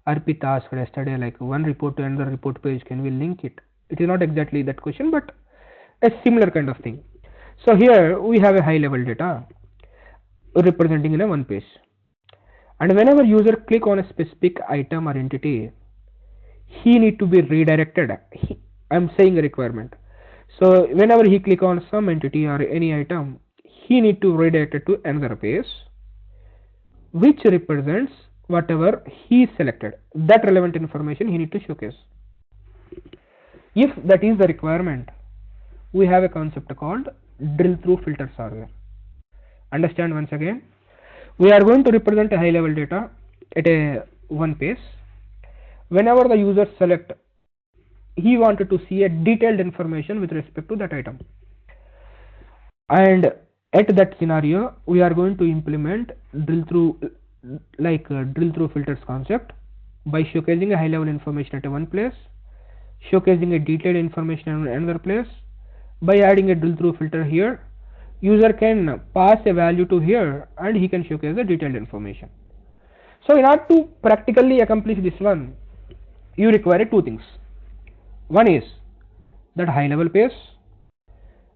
Arpit asked yesterday, like one report to another report page, can we link it? It is not exactly that question, but a similar kind of thing. So here we have a high level data representing in a one page, and whenever user click on a specific item or entity, he need to be redirected. I'm saying a requirement. So whenever he click on some entity or any item, he need to redirect it to another page which represents whatever he selected. That relevant information he need to showcase. If that is the requirement, we have a concept called drill through filters are there. Understand once again, we are going to represent a high level data at a one page. Whenever the user select, he wanted to see a detailed information with respect to that item, and at that scenario we are going to implement drill through, like drill through filters concept, by showcasing a high level information at one place, showcasing a detailed information in another place. By adding a drill through filter here, user can pass a value to here and he can showcase the detailed information. So in order to practically accomplish this one, you require two things. One is that high level page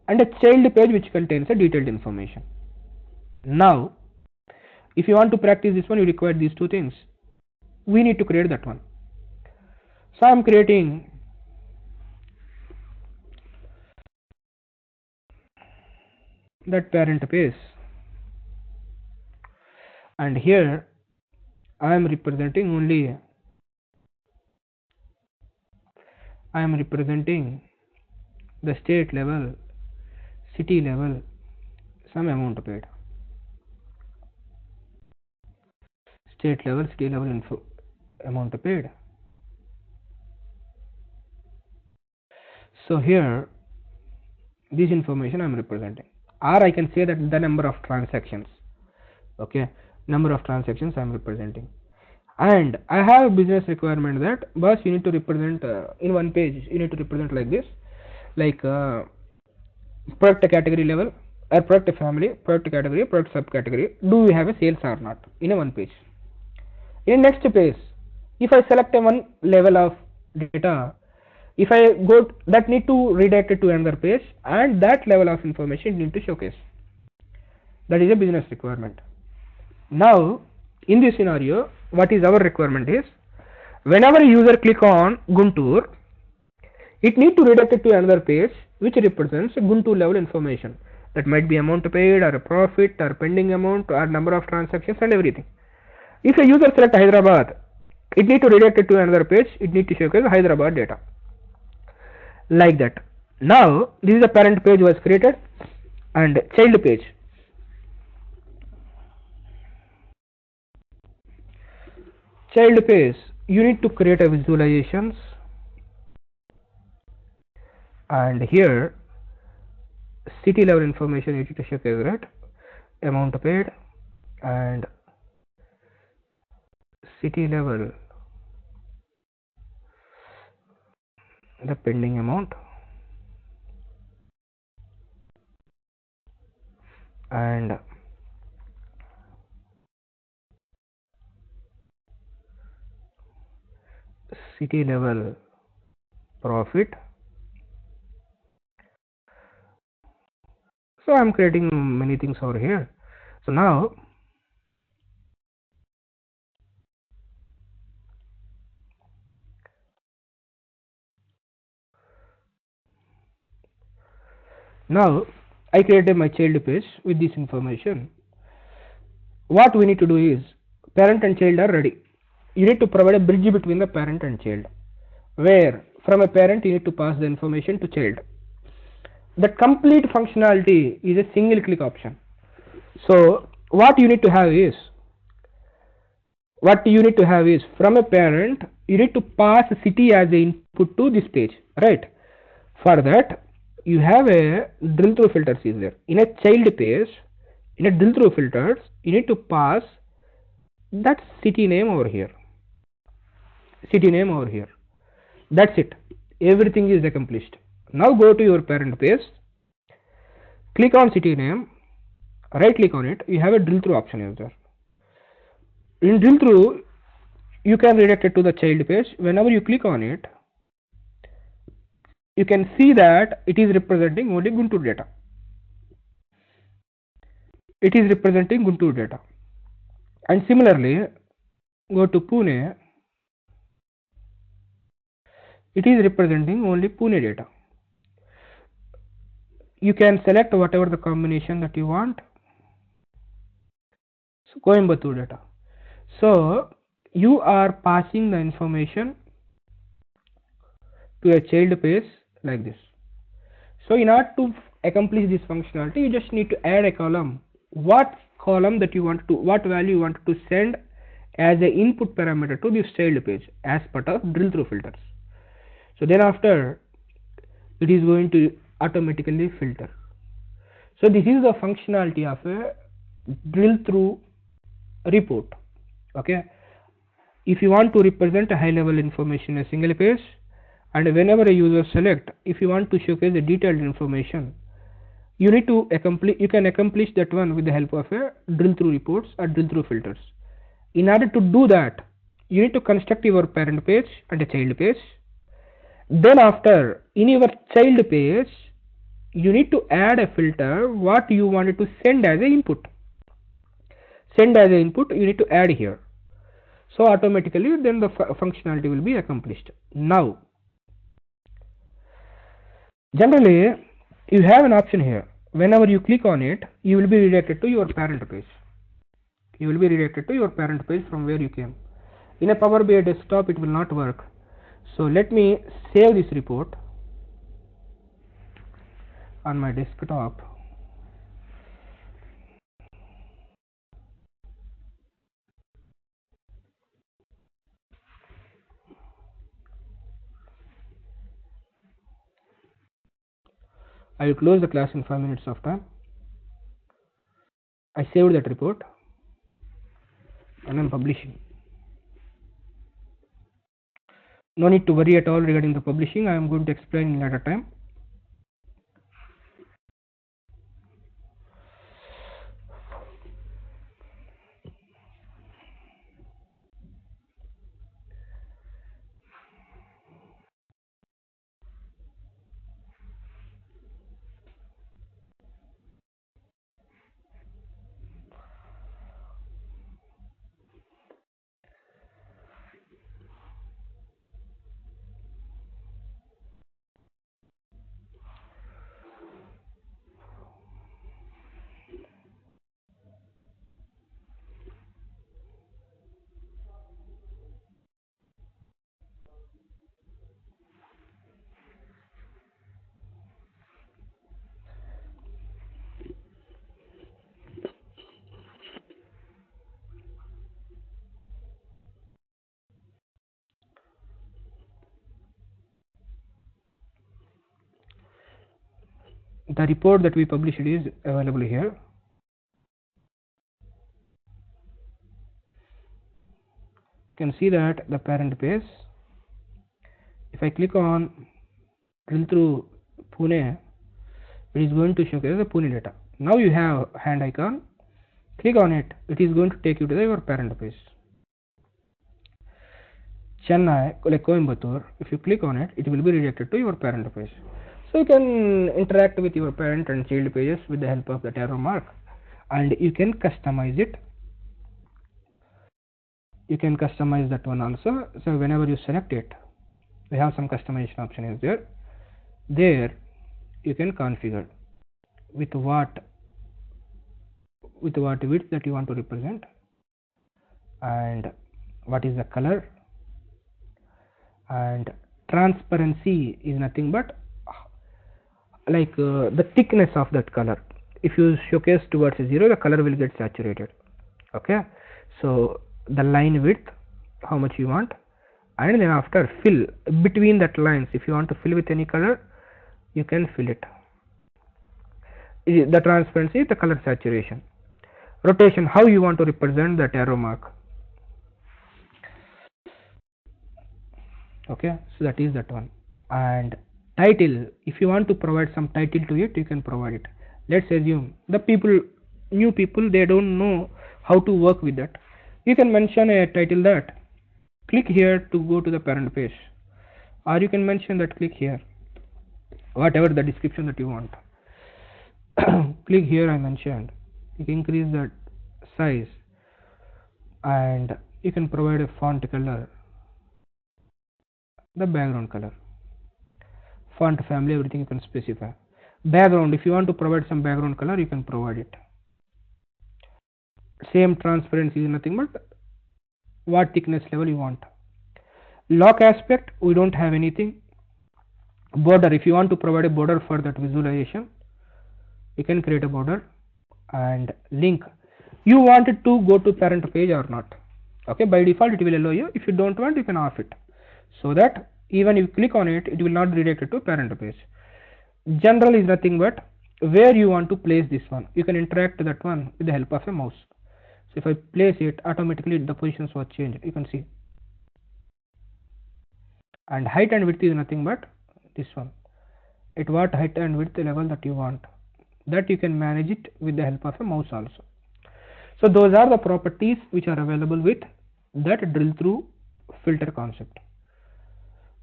and a child page which contains a detailed information. Now if you want to practice this one, you require these two things. We need to create that one. So I am creating that parent page, and here I am representing only, I am representing the state level, city level, some amount paid, state level, city level info amount paid. So here this information I am representing, or I can say that the number of transactions, okay, number of transactions I am representing. And I have a business requirement that boss, you need to represent in one page, you need to represent like this, like product category level, or product family, product category, product subcategory, do we have a sales or not, in a one page. In next page, if I select a one level of data, if I go, that need to redirect it to another page, and that level of information need to showcase. That is a business requirement. Now in this scenario, what is our requirement is, whenever a user click on Guntur, it need to redirect it to another page which represents Guntur level information. That might be amount paid, or a profit, or pending amount, or number of transactions, and everything. If a user select Hyderabad, it need to redirect it to another page, it need to showcase Hyderabad data, like that. Now this is the parent page was created, and child page. Child page, you need to create a visualizations, and here city level information you need to showcase, right? Amount paid and city level the pending amount, and city level profit. So I'm creating many things over here. So now I created my child page with this information. What we need to do is, parent and child are ready. You need to provide a bridge between the parent and child, where from a parent you need to pass the information to child. The complete functionality is a single click option. So what you need to have is, from a parent you need to pass city as the input to this page, right? For that you have a drill through filters is there. In a child page, in a drill through filters, you need to pass that city name over here. That's it. Everything is accomplished. Now go to your parent page, click on city name, right click on it. You have a drill through option is there. In drill through, you can redirect it to the child page. Whenever you click on it, you can see that it is representing only Guntur data. And similarly, go to Pune, it is representing only Pune data. You can select whatever the combination that you want. So Coimbatore data. So you are passing the information to a child page like this. So in order to accomplish this functionality, you just need to add a column. What column that you want to, what value you want to send as an input parameter to this child page as part of drill through filters. So then after, it is going to automatically filter. So this is the functionality of a drill through report. Okay, if you want to represent a high level information in a single page, and whenever a user select, if you want to showcase the detailed information, you need to accomplish, you can accomplish that one with the help of a drill through reports or drill through filters. In order to do that, you need to construct your parent page and a child page. Then after, in your child page, you need to add a filter what you wanted to send as an input. You need to add here. So automatically then the functionality will be accomplished. Now generally you have an option here. Whenever you click on it, you will be redirected to your parent page. From where you came. In a Power BI desktop it will not work. So let me save this report on my desktop. I will close the class in 5 minutes of time. I saved that report and I am publishing. No need to worry at all regarding the publishing. I am going to explain in later time. the report that we published is available here. You can see that the parent page. If I click on drill through Pune, it is going to showcase the Pune data. Now you have hand icon, click on it, it is going to take you to your parent page. Chennai, like Coimbatore, if you click on it, it will be redirected to your parent page. So you can interact with your parent and child pages with the help of that arrow mark, and you can customize it. You can customize that one also. So whenever you select it, we have some customization option is there. There you can configure with what width that you want to represent, and what is the color, and transparency is nothing but like the thickness of that color. If you showcase towards 0, the color will get saturated. Okay, so the line width, how much you want, and then after fill between that lines. If you want to fill with any color, you can fill it. The transparency, the color saturation. Rotation, how you want to represent that arrow mark. Okay, so that is that one. And title, if you want to provide some title to it, you can provide it. Let's assume the new people, they don't know how to work with that. You can mention a title that click here to go to the parent page, or you can mention that click here, whatever the description that you want. Click here, I mentioned. You can increase that size, and you can provide a font color, the background color, font family, everything you can specify. Background, if you want to provide some background color, you can provide it. Same transparency is nothing but what thickness level you want. Lock aspect, we don't have anything. Border, if you want to provide a border for that visualization, you can create a border. And link, you want it to go to parent page or not. Okay, by default it will allow you. If you don't want, you can off it, so that even if you click on it, it will not redirect it to parent page. General is nothing but where you want to place this one. You can interact that one with the help of a mouse. So if I place it, automatically the positions was changed, you can see. And height and width is nothing but this one, at what height and width level that you want, that you can manage it with the help of a mouse also. So those are the properties which are available with that drill through filter concept.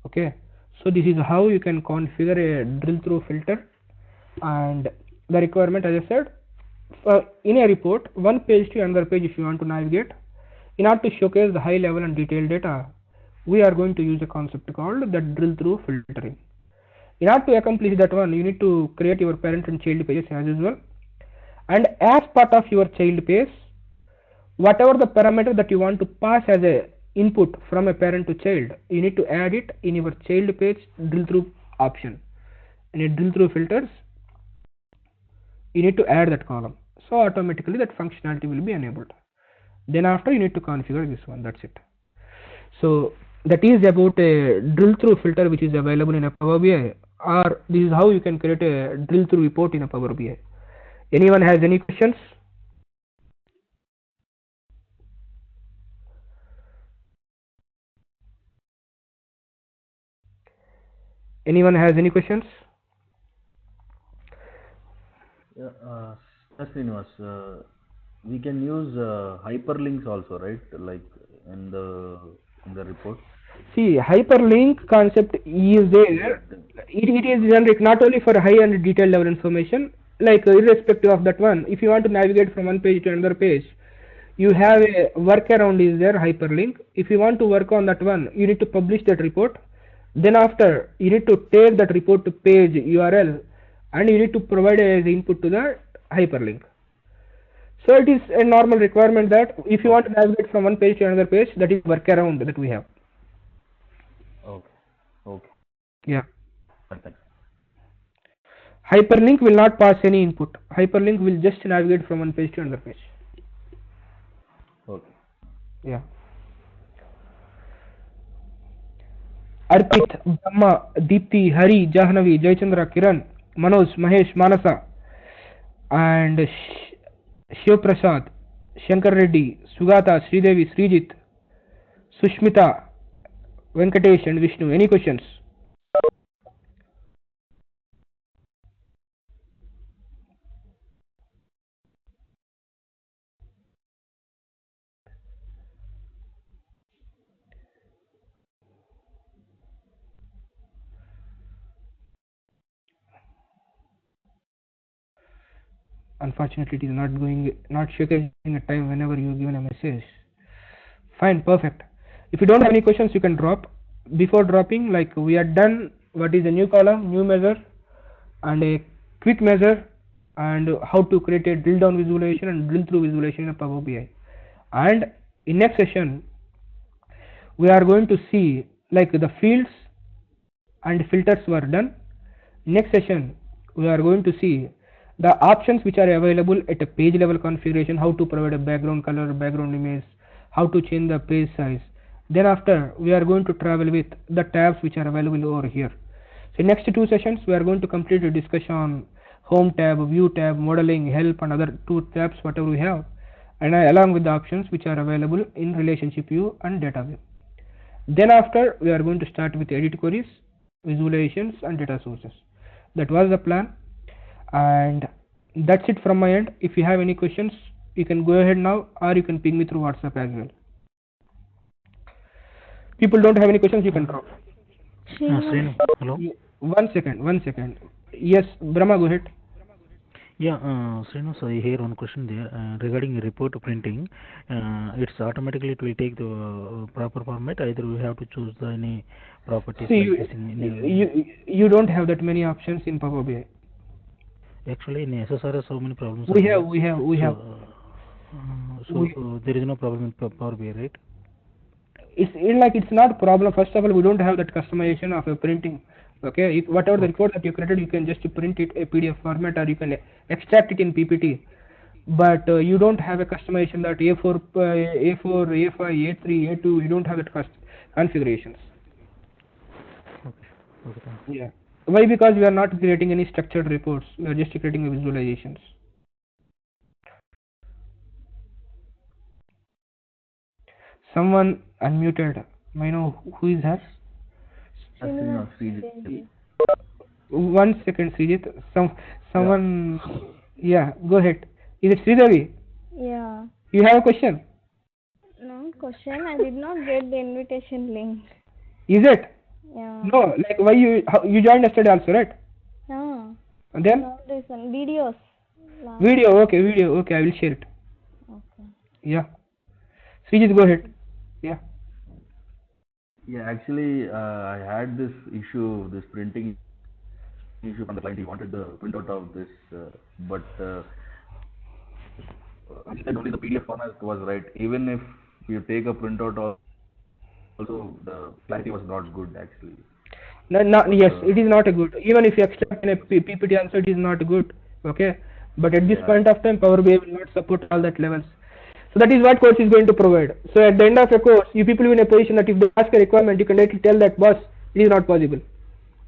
Okay, so this is how you can configure a drill through filter. And the requirement, as I said, in a report, one page to another page, if you want to navigate, in order to showcase the high level and detailed data, we are going to use a concept called the drill through filtering. In order to accomplish that one, you need to create your parent and child pages as usual, and as part of your child page, whatever the parameter that you want to pass as a input from a parent to child, you need to add it in your child page drill through option. In a drill through filters, you need to add that column, so automatically that functionality will be enabled. Then after, you need to configure this one, that's it. So that is about a drill through filter which is available in a Power BI, or this is how you can create a drill through report in a Power BI. Anyone has any questions? Anyone has any questions? Yeah, Srinivas, we can use hyperlinks also, right? Like in the report. See, hyperlink concept is there. It is generic not only for high and detailed level information, like irrespective of that one. If you want to navigate from one page to another page, you have a workaround is there, hyperlink. If you want to work on that one, you need to publish that report. Then after, you need to take that report to page URL, and you need to provide as input to the hyperlink. So it is a normal requirement that if you want to navigate from one page to another page, that is workaround that we have. Okay. Yeah. Thanks. Hyperlink will not pass any input. Hyperlink will just navigate from one page to another page. Okay. Yeah. Arpit, Brahma, Deepthi, Hari, Jahnavi, Jaychandra, Kiran, Manoj, Mahesh, Manasa, and Shiv Prasad, Shankar Reddy, Sugata, Sridevi, Srijit, Sushmita, Venkatesh, and Vishnu. Any questions? Unfortunately, it is not showcasing a time whenever you given a message. Fine, perfect. If you don't have any questions, you can drop. Before dropping, like we are done, what is a new column, new measure, and a quick measure, and how to create a drill down visualization and drill through visualization in Power BI. And in next session, we are going to see like the fields and filters were done. Next session, we are going to see the options which are available at a page level configuration, how to provide a background color, background image, how to change the page size. Then after, we are going to travel with the tabs which are available over here. So next two sessions, we are going to complete a discussion on home tab, view tab, modeling, help, and other two tabs whatever we have, and along with the options which are available in relationship view and data view. Then after, we are going to start with edit queries, visualizations, and data sources. That was the plan, and that's it from my end. If you have any questions, you can go ahead now, or you can ping me through WhatsApp as well. People don't have any questions, you can drop. Srinu, hello. One second. Yes, Brahma, go ahead. Yeah, Srinu, so here one question there regarding report printing. It's automatically it will take the proper format. Either we have to choose any properties. See, like this you don't have that many options in Power BI. Actually, in SSRS, so many problems. We have. There is no problem in Power BI, right? It's not a problem. First of all, we don't have that customization of a printing. Okay, whatever the report that you created, you can just print it a PDF format, or you can extract it in PPT. But you don't have a customization that A4, A4, A5, A3, A2. You don't have that configurations. Okay. Yeah. Why? Because we are not creating any structured reports. We are just creating visualizations. Someone unmuted. May I know who is her? One second, Srijit. Someone. Yeah, go ahead. Is it Sridevi? Yeah. You have a question? No question. I did not get the invitation link. Is it? Yeah. No. Like why you joined yesterday also, right? Yeah. And then? No, this one videos. Video. Okay. I will share it. Okay. Yeah. Srijit, go ahead. Yeah. Yeah, actually, I had this issue, this printing issue from the client. He wanted the printout of this, but he said only the PDF format was right. Even if you take a printout, also the clarity was not good actually. Yes, it is not a good. Even if you extract in a PPT answer, it is not good. Okay. But at this point of time, Power BI will not support all that levels. So that is what course is going to provide. So at the end of a course, you people will be in a position that if they ask a requirement, you can directly tell that boss, it is not possible.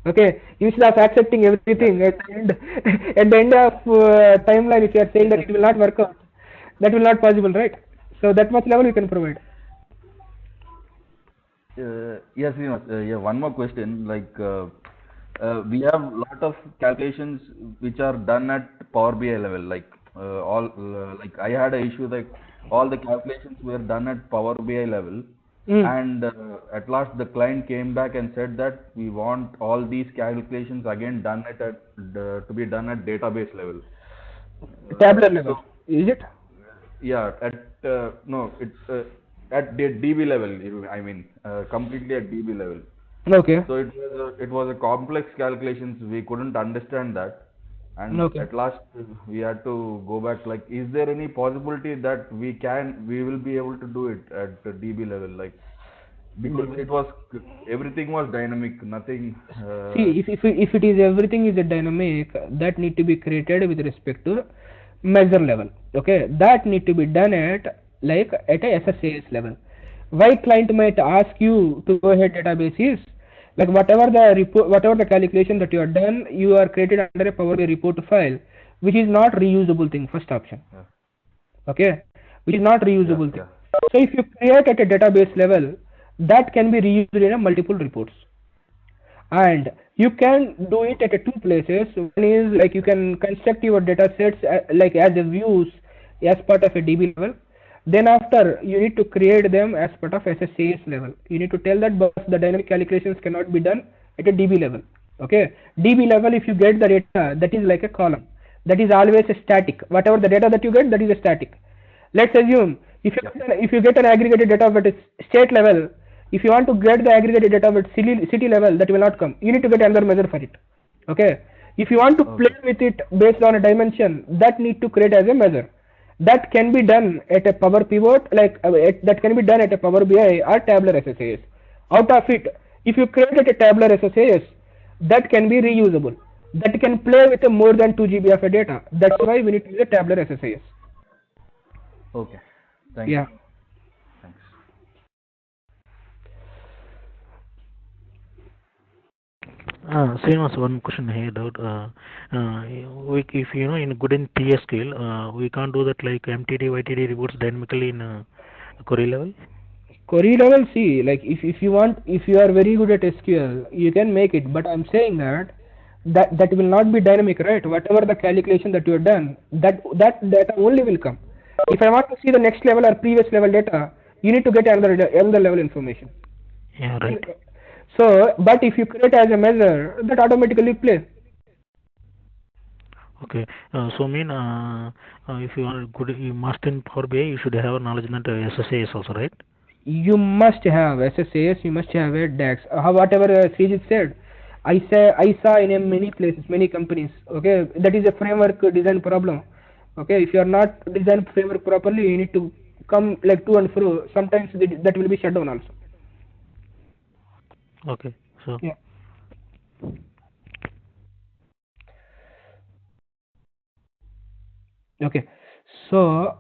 Okay, instead of accepting everything at the end of timeline, if you are saying that it will not work out, that will not possible, right? So that much level you can provide. Yes, yeah. One more question. Like we have lot of calculations which are done at Power BI level. Like like I had an issue like all the calculations were done at Power BI level, and at last the client came back and said that we want all these calculations again done to be done at database level. Tabular level, is it? Yeah, no, it's at DB level. I mean, completely at DB level. Okay. So it was a complex calculations. We couldn't understand that, and at last we had to go back. Like, is there any possibility that we will be able to do it at the DB level? Like, because everything was dynamic, nothing. See, if it is everything is a dynamic, that need to be created with respect to measure level. Okay, that need to be done at a SSAS level. Why client might ask you to go ahead database is Like whatever the calculation that you have done, you are created under a Power BI report file, which is not reusable thing. First option, Yeah. okay, which is not Yeah. reusable thing. Yeah. So if you create at a database level, that can be reused in a multiple reports, and you can do it at a two places. One is like you can construct your data sets like as a views as part of a DB level. Then after you need to create them as part of SSAS level. You need to tell that but the dynamic calculations cannot be done at a DB level. Okay, DB level, if you get the data, that is like a column, that is always a static. Whatever the data that you get, that is a static. Let's assume if you get an aggregated data at a state level, if you want to get the aggregated data at city level, that will not come. You need to get another measure for it. Okay, if you want to play Okay. with it based on a dimension, that need to create as a measure. That can be done at a Power Pivot, that can be done at a Power BI or tabular SSAS. Out of it, if you create a tabular SSAS, that can be reusable. That can play with a more than 2 GB of a data. That's why we need to use a tabular SSAS. Okay. Thank Yeah. you. Thanks. Same as one question here doubt. If you know in good in PSQL, we can't do that like MTD, YTD reports dynamically in query level. Query level, see, like if you want, if you are very good at SQL, you can make it. But I'm saying that will not be dynamic, right? Whatever the calculation that you have done, that data only will come. If I want to see the next level or previous level data, you need to get another level information. Yeah, right. So, but if you create as a measure, that automatically plays. Okay. So mean if you are good, you must in Power BI, you should have knowledge in that SSAS also, right? You must have SSAS, you must have a DAX. Whatever Srijit said, I saw in a many places, many companies. Okay, that is a framework design problem. Okay, if you are not design framework properly, you need to come like to and fro. Sometimes that will be shut down also. Okay. So Yeah. Okay. So